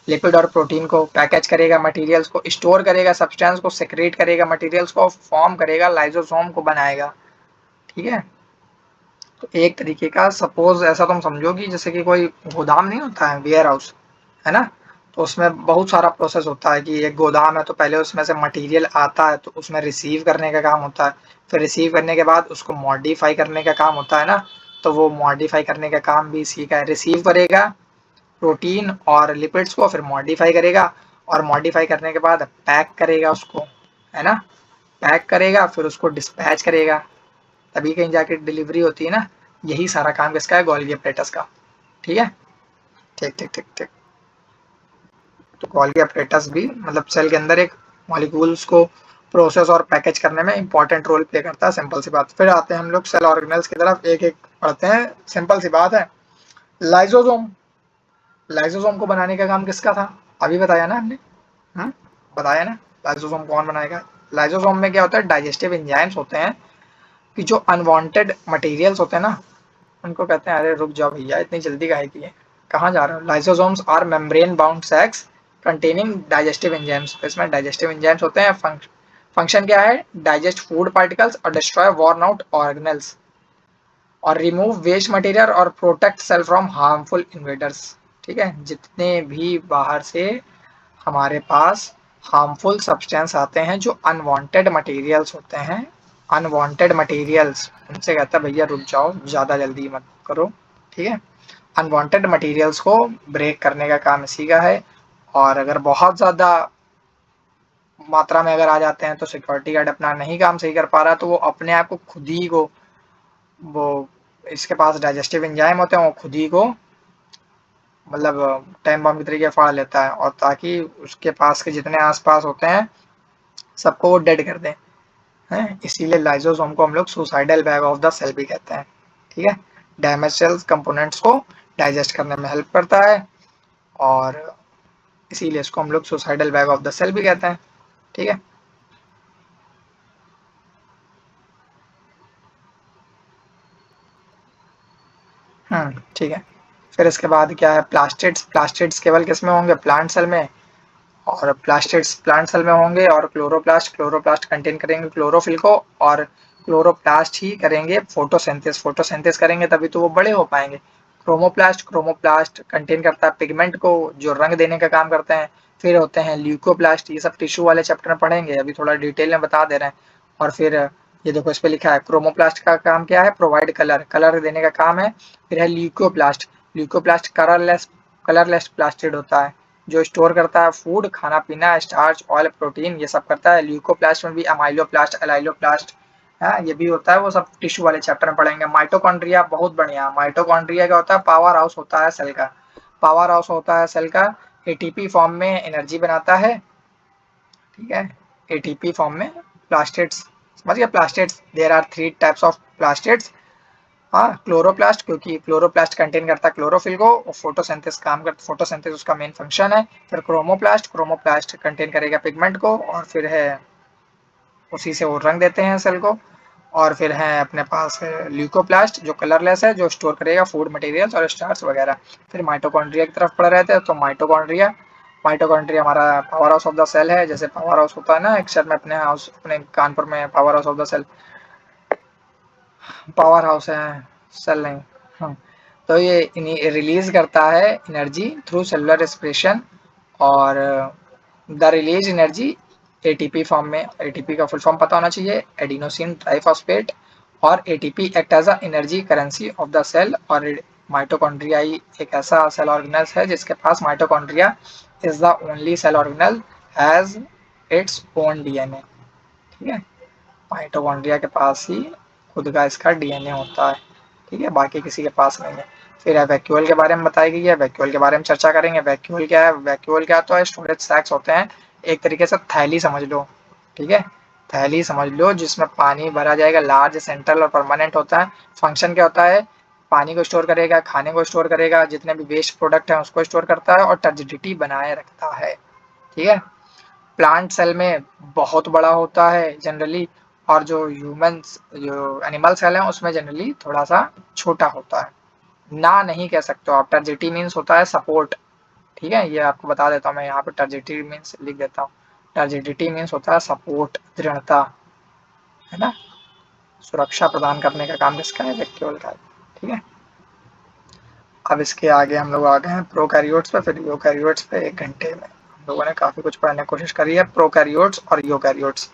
लिपिड और प्रोटीन को पैकेज करेगा, मटेरियल्स को स्टोर करेगा, सब्सटेंस को सेक्रेट करेगा, मटेरियल्स को फॉर्म करेगा, लाइजोसोम को बनाएगा। ठीक है, तो एक तरीके का सपोज ऐसा तुम समझो कि जैसे कि कोई गोदाम नहीं होता है, वेयर हाउस, है ना, तो उसमें बहुत सारा प्रोसेस होता है कि एक गोदाम है तो पहले उसमें से मटेरियल आता है तो उसमें रिसीव करने का काम होता है, फिर रिसीव करने के बाद उसको मॉडिफाई करने का काम होता है ना, तो वो मॉडिफाई करने का काम भी इसी का है। रिसीव करेगा प्रोटीन और लिपिड्स को, फिर मॉडिफाई करेगा और मॉडिफाई करने के बाद पैक करेगा उसको, है ना, पैक करेगा फिर उसको डिस्पैच करेगा, तभी कहीं जाके डिलीवरी होती है ना। यही सारा काम किसका है, गोल्गी अपरेटस का। ठीक है, ठीक ठीक ठीक ठीक। तो गोल्गी अपरेटस भी मतलब सेल के अंदर एक मॉलिक्यूल्स को प्रोसेस और पैकेज करने में इंपॉर्टेंट रोल प्ले करता है, सिंपल सी बात। फिर आते हैं हम लोग सेल ऑर्गेनेल्स की तरफ, एक एक पढ़ते हैं, सिंपल सी बात है। लाइजोसोम, लाइजोसोम को बनाने का काम किसका था, अभी बताया ना हमने, हम्म, बताया ना, लाइजोसोम कौन बनाएगा। लाइजोसोम में क्या होता है, डाइजेस्टिव एंजाइम्स होते हैं कि जो अनवांटेड मटेरियल्स होते हैं ना, उनको कहते हैं, अरे रुक जाओ भैया इतनी जल्दी काहे की है, कहाँ जा रहे हो। Lysosomes are membrane bound sacs containing digestive enzymes, इसमें डाइजेस्टिव एंजाइम्स होते हैं। फंक्शन क्या है, डाइजेस्ट फूड पार्टिकल्स और डिस्ट्रॉय वॉर्न आउट ऑर्गेनेल्स और रिमूव वेस्ट मटेरियल और protect cell from harmful invaders. ठीक है, जितने भी बाहर से हमारे पास हार्मफुल सब्सटेंस आते हैं, जो अनवांटेड मटेरियल्स होते हैं, अनवांटेड मटेरियल्स, उनसे कहता है भैया रुक जाओ ज़्यादा जल्दी मत करो। ठीक है, अनवांटेड मटेरियल्स को ब्रेक करने का काम इसी का है। और अगर बहुत ज़्यादा मात्रा में अगर आ जाते हैं तो सिक्योरिटी गार्ड अपना नहीं काम सही कर पा रहा, तो वो अपने आप को खुद ही को, वो इसके पास डाइजेस्टिव एंजाइम होते हैं, वो खुद ही को मतलब टाइम बम की तरीके फाड़ लेता है, और ताकि उसके पास के जितने आसपास होते हैं सबको वो डेड कर दें, हैं। इसीलिए लाइसोसोम को हम लोग suicidal bag of the cell भी कहते हैं। ठीक है, डैमेज सेल्स कंपोनेंट्स को डाइजेस्ट करने में हेल्प करता है, और इसीलिए इसको हम लोग suicidal bag of the cell भी कहते हैं। ठीक है, ठीक है। फिर इसके बाद क्या है, प्लास्टिड्स। प्लास्टिड्स केवल किस में होंगे, प्लांट सेल में, और प्लास्टिड्स प्लांट सेल में होंगे। और क्लोरोप्लास्ट, क्लोरोप्लास्ट कंटेन करेंगे क्लोरोफिल को, और क्लोरोप्लास्ट ही करेंगे फोटोसिंथेसिस। फोटोसिंथेसिस करेंगे तभी तो वो बड़े हो पाएंगे। क्रोमोप्लास्ट, क्रोमोप्लास्ट कंटेन करता है पिगमेंट को, जो रंग देने का काम करते हैं। फिर होते हैं ल्यूकोप्लास्ट, ये सब टिश्यू वाले चैप्टर में पढ़ेंगे, अभी थोड़ा डिटेल में बता दे रहे हैं। और फिर ये देखो इस पे लिखा है, क्रोमोप्लास्ट का काम क्या है, प्रोवाइड कलर, कलर देने का काम है। फिर है ल्यूकोप्लास्ट, ल्यूकोप्लास्ट कलरलेस प्लास्टिड होता है, जो स्टोर करता है फूड, खाना पीना, स्टार्च, ऑयल, प्रोटीन, ये सब करता है। ल्यूकोप्लास्ट में भी अमाइलोप्लास्ट, एलाइलोप्लास्ट है, ये भी होता है, वो सब टिश्यू वाले चैप्टर में पढ़ेंगे। माइटोकॉन्ड्रिया बहुत बढ़िया। माइटोकॉन्ड्रिया क्या होता है, पावर हाउस होता है सेल का। पावर हाउस होता है सेल का, एटीपी फॉर्म में एनर्जी बनाता है, ठीक है, एटीपी फॉर्म में। प्लास्टिड्स, समझ गए, plastids, there are 3 types of plastids. हाँ, क्लोरोप्लास्ट, क्योंकि क्लोरोप्लास्ट कंटेन करता है क्लोरोफिल को, और फोटोसिंथेसिस काम करता, फोटोसिंथेसिस उसका मेन फंक्शन है। फिर क्रोमोप्लास्ट, क्रोमोप्लास्ट कंटेन करेगा पिगमेंट को, और फिर है उसी से वो रंग देते हैं सेल को। और फिर है अपने पास है ल्यूकोप्लास्ट, जो कलरलेस है, जो स्टोर करेगा फूड मटेरियल्स और स्टार्च वगैरह। फिर माइटोकॉन्ड्रिया की तरफ पढ़ रहे थे, तो माइटोकॉन्ड्रिया, माइटोकॉन्ड्रिया हमारा power house of the cell है। जैसे पावर हाउस होता है ना, एक शहर में अपने हाउस, अपने कानपुर में power house of the cell, power house है, सेल नहीं। हाँ, तो ये रिलीज करता है एनर्जी थ्रू सेलुलर रेस्पिरेशन। और the release energy ATP form में, एटीपी का फुल फॉर्म पता होना चाहिए, एडिनोसिन ट्राइफॉस्फेट। और ATP act as a energy currency of the cell. और माइटोकॉन्ड्रिया ही एक ऐसा सेल ऑर्गेनल है जिसके पास, mitochondria is the only cell organelle has its own DNA, ठीक है। माइटोकॉन्ड्रिया के पास ही खुद का इसका डीएनए होता है, ठीक है, बाकी किसी के पास नहीं है। फिर है वैक्यूल के बारे में बताई गई है, वैक्यूल के बारे में चर्चा करेंगे। वैक्यूल क्या है, वैक्यूल क्या तो है, स्टोरेज सैक्स होते हैं, एक तरीके से थैली समझ लो, ठीक है, थैली समझ लो, जिसमें पानी भरा जाएगा, लार्ज, सेंट्रल और परमानेंट होता है। फंक्शन क्या होता है, पानी को स्टोर करेगा, खाने को स्टोर करेगा, जितने भी वेस्ट प्रोडक्ट है उसको स्टोर करता है, और टर्जिडिटी बनाए रखता है, ठीक है। प्लांट सेल में बहुत बड़ा होता है जनरली, और जो ह्यूमंस, जो एनिमल सेल है उसमें जनरली थोड़ा सा छोटा होता है। ना नहीं कह सकते हो आप, टर्जिटी मीन्स होता है सपोर्ट, ठीक है, ये आपको बता देता हूँ मैं, यहाँ पे टर्जिटी मीन्स लिख देता हूँ। टर्जिडिटी मीन्स होता है सपोर्ट, दृढ़ता, है ना, सुरक्षा प्रदान करने का काम किसका है, वैक्यूल का, ठीक है। अब इसके आगे हम लोग आ गए हैं प्रोकैरियोट्स पे, फिर यूकैरियोट्स पे 1 घंटे में हम लोगों ने काफी कुछ पढ़ने की कोशिश करी है, प्रोकैरियोट्स और यूकैरियोट्स।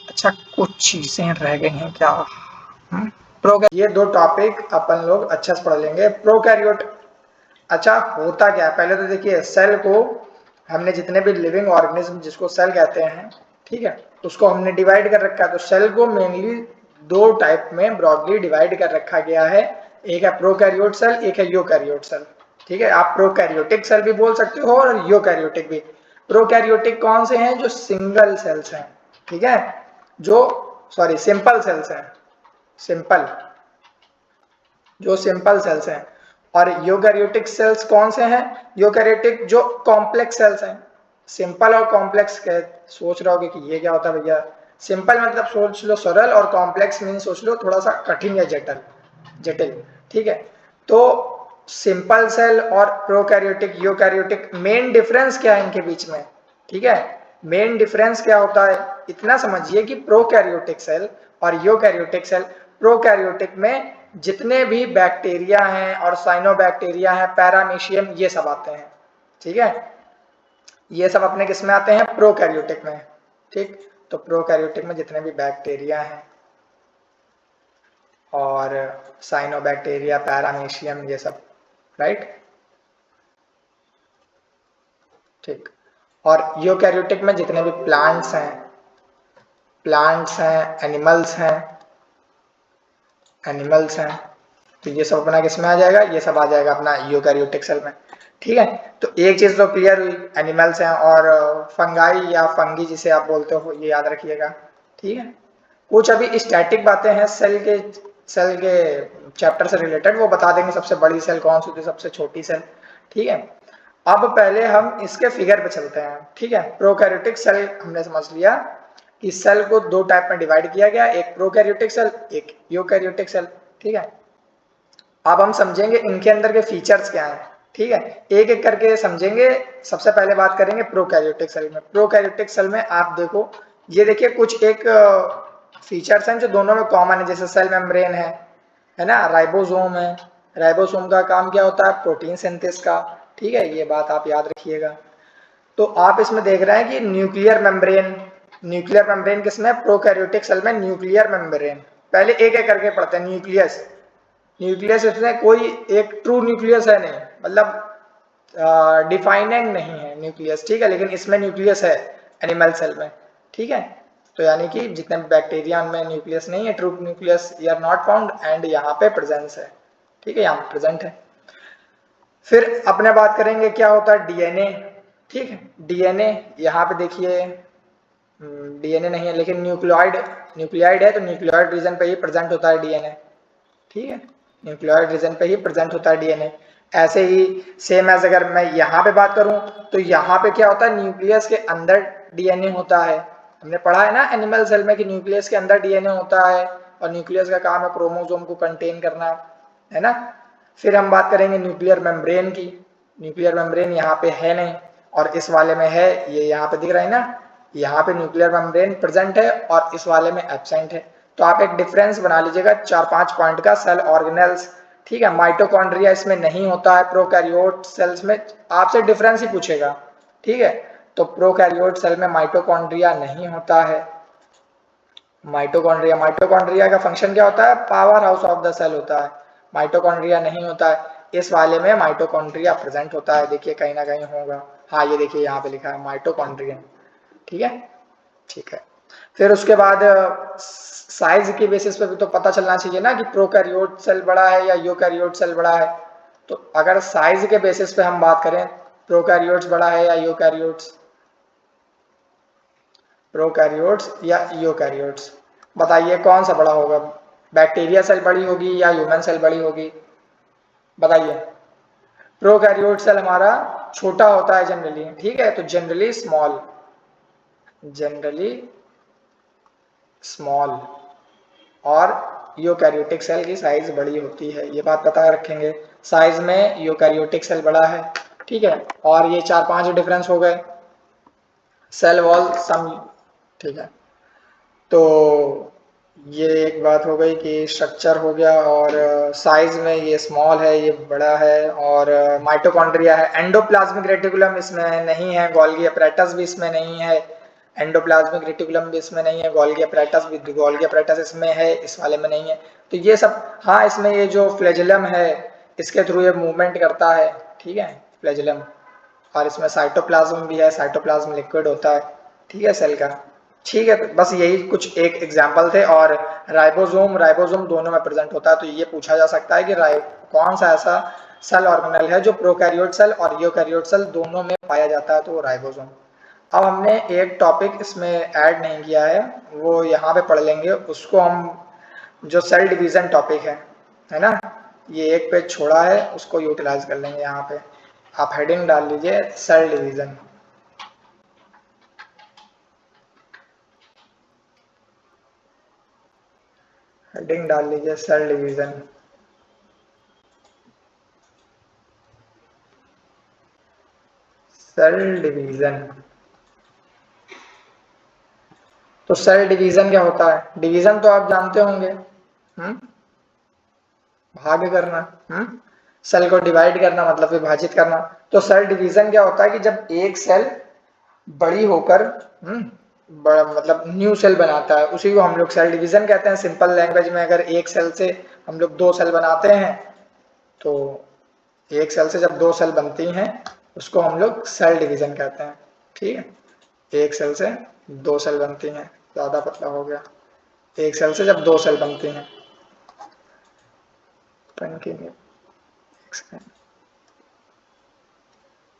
अच्छा, कुछ चीजें रह गई हैं क्या, ये 2 टॉपिक अपन लोग अच्छे से पढ़ लेंगे। प्रोकैरियोट, अच्छा होता क्या है, पहले तो देखिए, सेल को हमने जितने भी लिविंग ऑर्गेनिज्म जिसको सेल कहते हैं, ठीक है, उसको हमने डिवाइड कर रखा है। तो सेल को मेनली 2 टाइप में ब्रॉडली डिवाइड कर रखा गया है, एक है प्रोकैरियोट सेल, एक है यूकैरियोट सेल, ठीक है। आप प्रोकैरियोटिक सेल भी बोल सकते हो और यूकैरियोटिक भी। प्रोकैरियोटिक कौन से हैं, जो सिंगल सेल्स हैं, ठीक है, जो सॉरी सिंपल सेल्स हैं, सिंपल, जो सिंपल सेल्स हैं। और यूकैरियोटिक सेल्स कौन से हैं, यूकैरियोटिक जो कॉम्प्लेक्स सेल्स हैं। सिंपल और कॉम्प्लेक्स के सोच रहे होगे कि ये क्या होता है भैया, सिंपल मतलब सोच लो सरल, और कॉम्प्लेक्स मीन सोच लो थोड़ा सा कठिन या जटिल, जटिल, ठीक है। तो सिंपल सेल और प्रोकैरियोटिक, यूकैरियोटिक, मेन डिफरेंस क्या है इनके बीच में, ठीक है। मेन डिफरेंस क्या होता है, इतना समझिए कि प्रोकैरियोटिक सेल और यूकैरियोटिक सेल, प्रोकैरियोटिक में जितने भी बैक्टीरिया हैं और साइनोबैक्टीरिया हैं, पैरामीशियम, ये सब आते हैं, ठीक है, ये सब अपने किस में आते हैं, प्रोकैरियोटिक में, ठीक। तो प्रोकैरियोटिक में जितने भी बैक्टीरिया हैं और साइनोबैक्टीरिया, पैरामीशियम, ये सब, राइट, ठीक। और यूकैरियोटिक में जितने भी प्लांट्स हैं, एनिमल्स हैं, तो ये सब अपना किस में आ जाएगा, ये सब आ जाएगा अपना यूकैरियोटिक सेल में, ठीक है। तो एक चीज तो क्लियर हुई, एनिमल्स हैं, और फंगाई या फंगी जिसे आप बोलते हो, ये याद रखिएगा, ठीक है। कुछ अभी स्टैटिक बातें हैं सेल के चैप्टर से रिलेटेड, वो बता देंगे, सबसे बड़ी सेल कौन सी होती है, सबसे छोटी सेल, ठीक है। अब पहले हम इसके फिगर पे चलते हैं, ठीक है। प्रोकैरियोटिक सेल हमने समझ लिया कि सेल को 2 टाइप में डिवाइड किया गया, एक प्रोकैरियोटिक सेल, एक यूकैरियोटिक सेल, ठीक है। अब हम समझेंगे इनके अंदर के फीचर्स क्या हैं, ठीक है, एक एक करके समझेंगे। सबसे पहले बात करेंगे प्रोकैरियोटिक सेल में। प्रोकैरियोटिक सेल में आप देखो, ये देखिए कुछ एक फीचर्स हैं जो दोनों में कॉमन है, जैसे सेल मेम्ब्रेन है ना, राइबोसोम है। राइबोसोम का काम क्या होता है? प्रोटीन सिंथेसिस का, ठीक है, ये बात आप याद रखिएगा। तो आप इसमें देख रहे हैं कि न्यूक्लियर मेम्ब्रेन, न्यूक्लियर मेम्ब्रेन किसमें? प्रोकैरियोटिक सेल में न्यूक्लियर मेम्ब्रेन। पहले एक एक करके पढ़ते हैं। न्यूक्लियस, न्यूक्लियस इसमें कोई एक ट्रू न्यूक्लियस है नहीं, मतलब डिफाइनिंग नहीं है न्यूक्लियस, ठीक है, लेकिन इसमें न्यूक्लियस है एनिमल सेल में, ठीक है। तो यानी कि जितने बैक्टीरिया में न्यूक्लियस नहीं है, true nucleus are not found, and यहाँ पे प्रेजेंस है, ठीक है, यहाँ पे प्रेजेंट है। फिर अपने बात करेंगे क्या होता है डीएनए, ठीक है। डीएनए यहाँ पे देखिए, डीएनए नहीं है लेकिन न्यूक्लियोइड, न्यूक्लियोइड है, तो न्यूक्लियोइड रीजन पे ही प्रेजेंट होता है डीएनए, ठीक है, न्यूक्लियोइड रीजन पे ही प्रेजेंट होता है डीएनए। ऐसे ही सेम एज अगर मैं यहाँ पे बात करूं, तो यहाँ पे क्या होता है? न्यूक्लियस के अंदर डीएनए होता है। हमने पढ़ा है ना एनिमल सेल में कि न्यूक्लियस के अंदर डीएनए होता है, और न्यूक्लियस का काम है क्रोमोसोम को कंटेन करना, है ना। फिर हम बात करेंगे न्यूक्लियर मेम्ब्रेन की। न्यूक्लियर मेम्ब्रेन यहाँ पे है नहीं, और इस वाले में है, ये यहाँ पे दिख रहा है ना, यहाँ पे न्यूक्लियर मेम्ब्रेन प्रेजेंट है और इस वाले में एब्सेंट है। तो आप एक डिफरेंस बना लीजिएगा 4-5 पॉइंट का। सेल ऑर्गेनेल्स, ठीक है, माइटोकॉन्ड्रिया इसमें नहीं होता है। प्रोकैरियोट सेल्स में आपसे डिफरेंस ही पूछेगा, ठीक है, तो प्रोकैरियोट सेल में माइटोकॉन्ड्रिया नहीं होता है। माइटोकॉन्ड्रिया, माइटोकॉन्ड्रिया का फंक्शन क्या होता है? Power house of the cell होता है। माइटोकॉन्ड्रिया नहीं होता है। इस वाले में माइटोकॉन्ड्रिया प्रेजेंट होता है, देखिए कहीं ना कहीं होगा, हाँ ये देखिए यहाँ पे लिखा है माइटोकॉन्ड्रिया, ठीक है, ठीक है। फिर उसके बाद साइज के बेसिस पे भी तो पता चलना चाहिए ना कि प्रोकैरियोट सेल बड़ा है या यूकैरियोट सेल बड़ा है। तो अगर साइज के बेसिस पे हम बात करें, प्रोकैरियोट्स बड़ा है या यूकैरियोट्स, प्रोकैरियोट्स या यूकैरियोट्स, बताइए कौन सा बड़ा होगा? बैक्टीरिया सेल बड़ी होगी या ह्यूमन सेल बड़ी होगी? बताइए। प्रोकैरियोट सेल हमारा छोटा होता है जनरली, ठीक है, तो जनरली स्मॉल, जनरली स्मॉल, और यूकैरियोटिक सेल की साइज बड़ी होती है, ये बात पता रखेंगे। साइज में यूकैरियोटिक सेल बड़ा है, ठीक है, और ये 4-5 डिफरेंस हो गए। सेल वॉल सम, ठीक है, तो ये एक बात हो गई कि स्ट्रक्चर हो गया, और साइज में ये स्मॉल है, ये बड़ा है, और माइटोकॉन्ड्रिया है। एंडोप्लाज्मिक रेटिकुलम इसमें नहीं है, गोल्गी अपैरेटस भी इसमें नहीं है, एंडोप्लाज्मिक रेटिकुलम भी इसमें नहीं है, गोल्गी अपैरेटस भी, गोल्गी अपैरेटस इसमें है, इस वाले में नहीं है। तो ये सब, हाँ इसमें ये जो फ्लैजेलम है, इसके थ्रू ये मूवमेंट करता है, ठीक है, फ्लैजेलम। और इसमें साइटोप्लाज्म भी है, साइटोप्लाज्म लिक्विड होता है, ठीक है, सेल का, ठीक है। तो बस यही कुछ एक एग्जाम्पल थे। और राइबोसोम, राइबोसोम दोनों में प्रेजेंट होता है, तो ये पूछा जा सकता है कि कौन सा ऐसा सेल ऑर्गेनेल है जो प्रोकैरियोट सेल और यूकैरियोट सेल दोनों में पाया जाता है, तो वो राइबोसोम। अब हमने एक टॉपिक इसमें ऐड नहीं किया है, वो यहाँ पे पढ़ लेंगे उसको हम, जो सेल डिवीजन टॉपिक है ना, ये एक पेज छोड़ा है, उसको यूटिलाइज कर लेंगे यहाँ पे। आप हेडिंग डाल लीजिए सेल डिवीजन, हेडिंग डाल लीजिए सेल डिवीजन। सेल डिवीजन, तो सेल डिवीजन क्या होता है? डिवीजन तो आप जानते होंगे, भाग करना, सेल को डिवाइड करना मतलब विभाजित करना। तो सेल डिवीजन क्या होता है कि जब एक सेल बड़ी होकर, बड़ा मतलब न्यू सेल बनाता है, उसी को हम लोग सेल डिवीजन कहते हैं। सिंपल लैंग्वेज में अगर एक सेल से हम लोग 2 सेल बनाते हैं, तो एक सेल से जब 2 सेल बनती हैं, उसको हम लोग सेल डिवीजन कहते हैं, ठीक है। एक सेल से 2 सेल बनती हैं, ज़्यादा पतला हो गया, एक सेल से जब 2 सेल बनती हैं,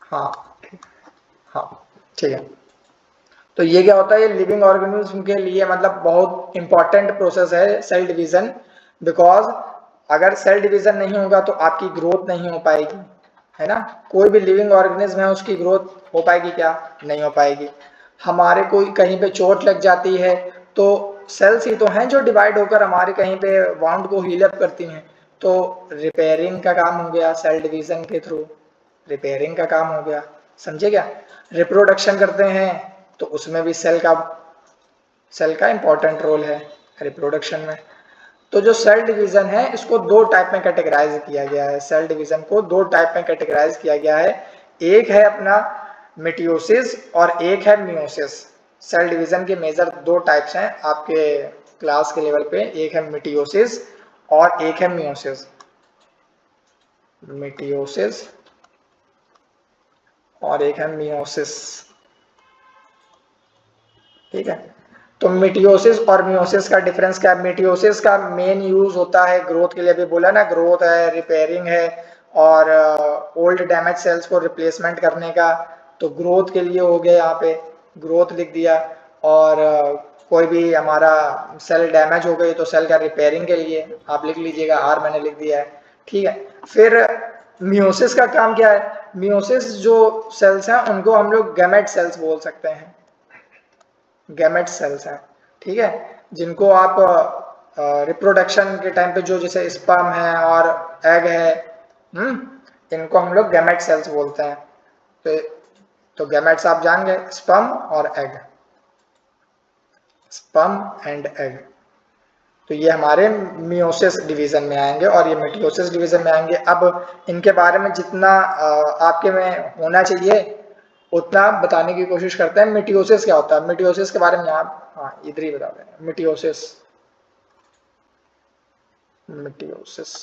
हाँ हाँ, ठीक है। तो ये क्या होता है? ये लिविंग ऑर्गेनिज्म के लिए मतलब बहुत इंपॉर्टेंट प्रोसेस है सेल डिवीजन, बिकॉज अगर सेल डिवीजन नहीं होगा तो आपकी ग्रोथ नहीं हो पाएगी, है ना। कोई भी लिविंग ऑर्गेनिज्म है उसकी ग्रोथ हो पाएगी क्या? नहीं हो पाएगी। हमारे कोई कहीं पे चोट लग जाती है, तो सेल्स ही तो हैं जो डिवाइड होकर हमारे कहीं पे वाउंड को हील अप करती हैं। तो रिपेयरिंग का काम हो गया सेल डिवीजन के थ्रू, रिपेयरिंग का काम हो गया, समझे क्या। रिप्रोडक्शन करते हैं तो उसमें भी सेल का इंपॉर्टेंट रोल है रिप्रोडक्शन में। तो जो सेल डिवीजन है इसको दो टाइप में कैटेगराइज किया गया है, सेल डिवीजन को दो टाइप में कैटेगराइज किया गया है। एक है अपना मिटियोसिस और एक है मियोसिस। सेल डिवीजन के मेजर दो टाइप्स हैं आपके क्लास के लेवल पे, एक है मिटियोसिस और एक है मियोसिस। मिटियोसिस और एक है मियोसिस, ठीक है। तो मिटियोसिस और मियोसिस का डिफरेंस क्या है। मिटियोसिस का मेन यूज होता है ग्रोथ के लिए, अभी बोला ना, ग्रोथ है, रिपेयरिंग है और ओल्ड डैमेज सेल्स को रिप्लेसमेंट करने का। तो ग्रोथ के लिए हो गया, यहाँ पे ग्रोथ लिख दिया। और कोई भी हमारा सेल डैमेज हो गई तो सेल का रिपेयरिंग के लिए आप लिख लीजिएगा, आर मैंने लिख दिया है, ठीक है। फिर मियोसिस का काम क्या है। मियोसिस जो सेल्स हैं उनको हम लोग गैमेट सेल्स बोल सकते हैं, गैमेट सेल्स हैं, ठीक है। जिनको आप रिप्रोडक्शन के टाइम पे जो जैसे स्पर्म है और एग है, इनको हम लोग गैमेट सेल्स बोलते हैं। तो गैमेट्स आप जान गए, स्पर्म और एग, स्पर्म एंड एग। तो ये हमारे मियोसिस डिवीजन में आएंगे और ये मिटोसिस डिवीजन में आएंगे। अब इनके बारे में जितना आपके में होना चाहिए उतना बताने की कोशिश करते हैं। मिटियोसिस क्या होता है, मिटियोसिस के बारे में आप हाँ इधर ही बता दें। मिटियोसिस, मिटियोसिस,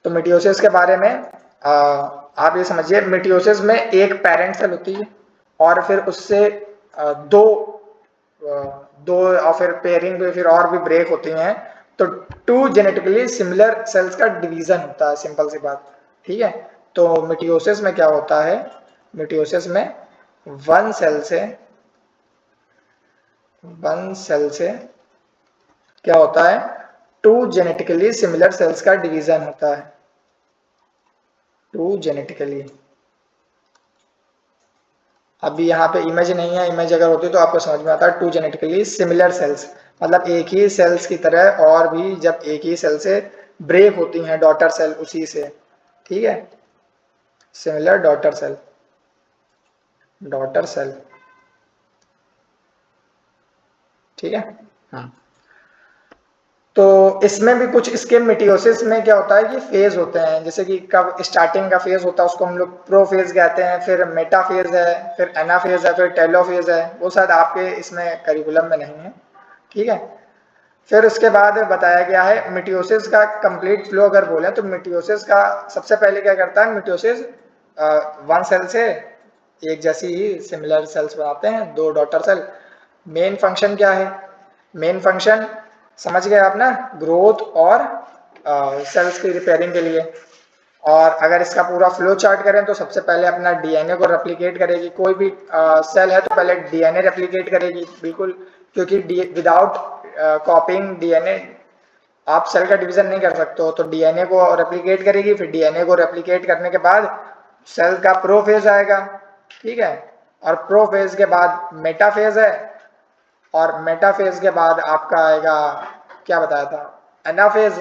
तो मिटियोसिस के बारे में आप ये समझिए, मिटियोसिस में एक पेरेंट सेल होती है और फिर उससे दो दो और फिर पेयरिंग में फिर और भी ब्रेक होती हैं। तो टू जेनेटिकली सिमिलर सेल्स का डिवीजन होता है, सिंपल सी बात, ठीक है। तो मिटियोसिस में क्या होता है, मिटियोसिस में वन सेल से क्या होता है, टू जेनेटिकली सिमिलर सेल्स का डिवीजन होता है, टू जेनेटिकली। अभी यहाँ पे इमेज नहीं है, इमेज अगर होती तो आपको समझ में आता है। टू जेनेटिकली सिमिलर सेल्स मतलब एक ही सेल्स की तरह, और भी जब एक ही सेल से ब्रेक होती हैं डॉटर सेल उसी से, ठीक है, सिमिलर डॉटर सेल, ठीक है। हाँ, तो इसमें भी कुछ इसके मिटियोसिस में क्या होता है कि फेज होते हैं, जैसे कि कब स्टार्टिंग का फेज होता है उसको हम लोग प्रोफेज कहते हैं, फिर मेटाफेज है, फिर एनाफेज है, फिर टेलोफेज है। वो शायद आपके इसमें करिकुलम में नहीं है, ठीक है। फिर उसके बाद बताया गया है मिटियोसिस का कंप्लीट फ्लो अगर बोले तो मिटियोसिस का सबसे पहले क्या करता है, मिटियोसिस वन सेल से एक जैसी ही सिमिलर सेल्स बनाते हैं, दो डॉटर सेल। मेन फंक्शन क्या है, मेन फंक्शन समझ गए आप ना, ग्रोथ और सेल्स की रिपेयरिंग के लिए। और अगर इसका पूरा फ्लो चार्ट करें तो सबसे पहले अपना डीएनए को रेप्लिकेट करेगी, कोई भी सेल है तो पहले डीएनए रेप्लिकेट करेगी, बिल्कुल, क्योंकि विदाउट कॉपिंग डीएनए आप सेल का डिवीजन नहीं कर सकते हो। तो डीएनए को रेप्लिकेट करेगी, फिर डीएनए को रेप्लिकेट करने के बाद सेल का प्रोफेज आएगा, ठीक है। और प्रोफेज के बाद मेटाफेज है, और मेटाफेज के बाद आपका आएगा, क्या बताया था, एनाफेज,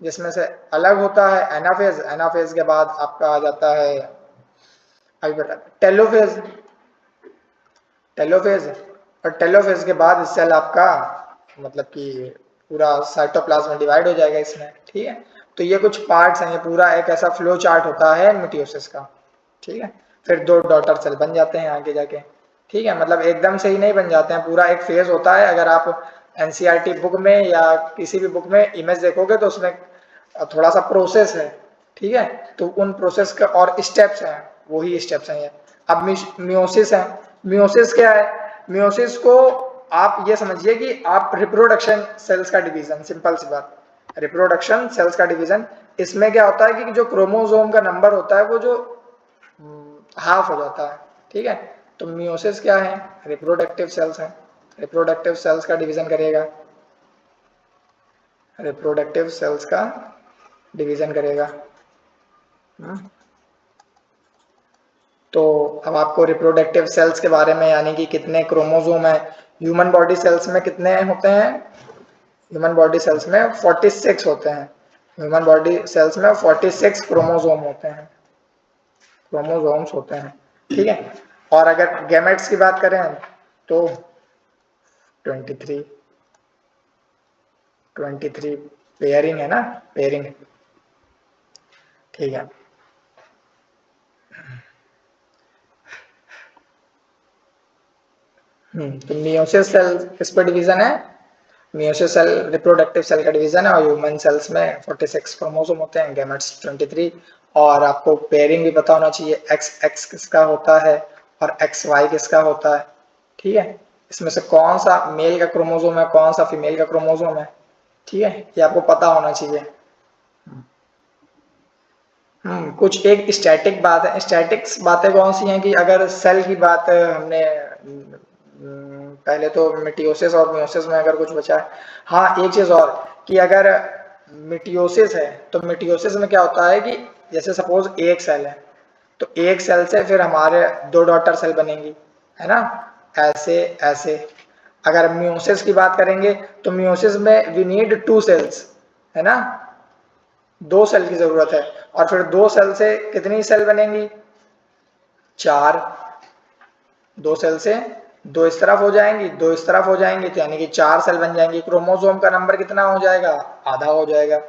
जिसमें से अलग होता है एनाफेज। एनाफेज के बाद आपका आ जाता है, अभी बता, टेलोफेज, टेलोफेज। और टेलोफेज के बाद सेल आपका मतलब कि पूरा साइटोप्लाज्म में डिवाइड हो जाएगा इसमें, ठीक है। तो ये कुछ पार्ट्स हैं, ये पूरा एक ऐसा फ्लो चार्ट होता है मिटियोसिस का, ठीक है। फिर दो डॉटर सेल बन जाते हैं आगे जाके, ठीक है। मतलब एकदम से ही नहीं बन जाते हैं, पूरा एक फेज होता है। अगर आप एनसीईआरटी बुक में या किसी भी बुक में इमेज देखोगे तो उसमें थोड़ा सा प्रोसेस है, ठीक है। तो उन प्रोसेस का और स्टेप्स हैं, वही स्टेप्स हैं ये। अब मियोसिस है, मियोसिस क्या है, मियोसिस को आप ये समझिए कि आप रिप्रोडक्शन सेल्स का डिवीजन, सिंपल सी बात, रिप्रोडक्शन सेल्स का डिवीजन। इसमें क्या होता है कि जो क्रोमोसोम का नंबर होता है वो जो हाफ हो जाता है, ठीक है। तो मियोसिस क्या है, रिप्रोडक्टिव सेल्स है, रिप्रोडक्टिव सेल्स का डिवीजन करेगा, रिप्रोडक्टिव सेल्स का डिवीजन करेगा। तो अब आपको रिप्रोडक्टिव सेल्स के बारे में, यानी कि कितने क्रोमोसोम है, ह्यूमन बॉडी सेल्स में कितने होते हैं, ह्यूमन बॉडी सेल्स में 46 होते हैं, ह्यूमन बॉडी सेल्स में 46 क्रोमोसोम होते हैं, क्रोमोसोम्स होते हैं, ठीक है। और अगर गैमेट्स की बात करें तो 23 23 पेयरिंग है ना, पेयरिंग, ठीक है। तो मियोसिस सेल किस पर डिवीजन है, मियोसिस सेल रिप्रोडक्टिव सेल का डिवीजन है, और ह्यूमन सेल्स में 46 क्रोमोसोम होते हैं, गैमेट्स 23। और आपको पेयरिंग भी पता होना चाहिए, एक्स एक्स किसका होता है और एक्स वाई किसका होता है, ठीक है। इसमें से कौन सा मेल का क्रोमोसोम है, कौन सा फीमेल का क्रोमोसोम है, ठीक है, ये आपको पता होना चाहिए। कुछ एक स्टैटिक बात है, स्टैटिक्स बातें कौन सी हैं कि अगर सेल की बात हमने पहले तो मिटियोसिस और मियोसिस में अगर कुछ बचा है, हाँ एक चीज और कि अगर मिटियोसिस है तो मिटियोसिस में क्या होता है कि जैसे सपोज एक सेल है तो एक सेल से फिर हमारे दो डॉटर सेल बनेंगी, है ना, ऐसे ऐसे। अगर मियोसिस की बात करेंगे तो मियोसिस में वी नीड टू सेल्स, है ना, दो सेल की जरूरत है, और फिर दो सेल से कितनी सेल बनेंगी, चार, दो सेल से दो इस तरफ हो जाएंगी, दो इस तरफ हो जाएंगी, तो यानी कि चार सेल बन जाएंगी। क्रोमोसोम का नंबर कितना हो जाएगा, आधा हो जाएगा,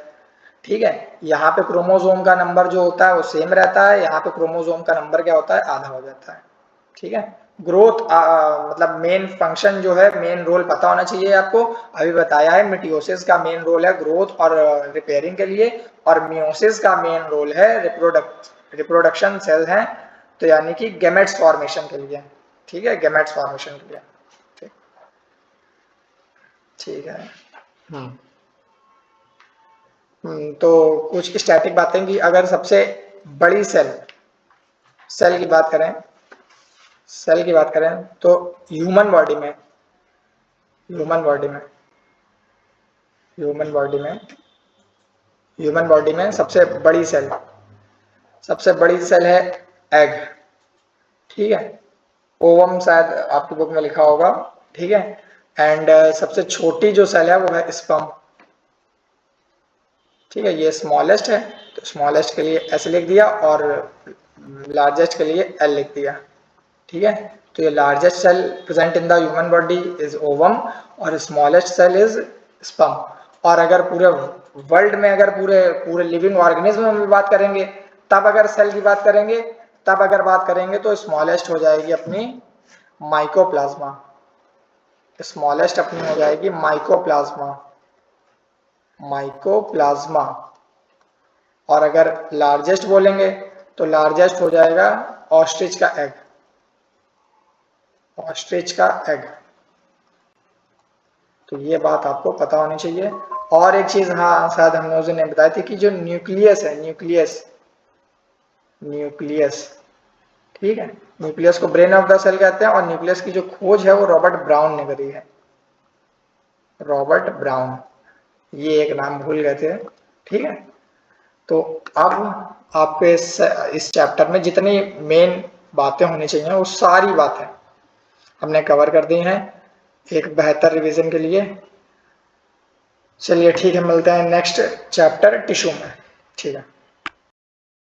ठीक है। यहाँ पे क्रोमोसोम का नंबर जो होता है वो सेम रहता है, यहाँ पे क्रोमोसोम का नंबर क्या होता है, आधा हो जाता है, ठीक है। ग्रोथ मतलब मेन फंक्शन जो है, मेन रोल पता होना चाहिए आपको। अभी बताया है मिटियोसिस का मेन रोल है ग्रोथ और रिपेयरिंग के लिए, और मियोसिस का मेन रोल है रिप्रोडक्शन सेल है, तो यानी कि गैमेट्स फॉर्मेशन के लिए, ठीक है, गैमेट्स फॉर्मेशन के लिए, ठीक, ठीक है। हम्म तो कुछ स्टैटिक बातें कि अगर सबसे बड़ी सेल सेल की बात करें, सेल की बात करें तो ह्यूमन बॉडी में, ह्यूमन बॉडी में ह्यूमन बॉडी में ह्यूमन बॉडी में सबसे बड़ी सेल है एग, ठीक है, ओवम शायद आपकी बुक में लिखा होगा, ठीक है। एंड सबसे छोटी जो सेल है वो है स्पर्म, ठीक है, ये स्मॉलेस्ट है, तो स्मॉलेस्ट के लिए एस लिख दिया और लार्जेस्ट के लिए एल लिख दिया, ठीक है। तो ये largest cell present in the human body is ovum और स्मॉलेस्ट सेल इज स्पर्म। और अगर पूरे वर्ल्ड में अगर पूरे पूरे लिविंग ऑर्गेनिज्म में बात करेंगे, तब अगर सेल की बात करेंगे, तब अगर बात करेंगे तो स्मॉलेस्ट हो जाएगी अपनी माइकोप्लाज्मा, स्मॉलेस्ट अपनी हो जाएगी माइकोप्लाज्मा, माइकोप्लाज्मा। और अगर लार्जेस्ट बोलेंगे तो लार्जेस्ट हो जाएगा ऑस्ट्रिच का एग, ऑस्ट्रिच का एग। तो ये बात आपको पता होनी चाहिए। और एक चीज हाँ शायद हमने उस दिन बताई थी कि जो न्यूक्लियस है, न्यूक्लियस, न्यूक्लियस, ठीक है, न्यूक्लियस को ब्रेन ऑफ द सेल कहते हैं, और न्यूक्लियस की जो खोज है वो रॉबर्ट ब्राउन ने करी है, रॉबर्ट ब्राउन, ये एक नाम भूल गए थे, ठीक है। तो अब आपके इस चैप्टर में जितनी मेन बातें होनी चाहिए वो सारी बातें हमने कवर कर दी हैं एक बेहतर रिवीजन के लिए। चलिए ठीक है, मिलते हैं नेक्स्ट चैप्टर टिश्यू में, ठीक है।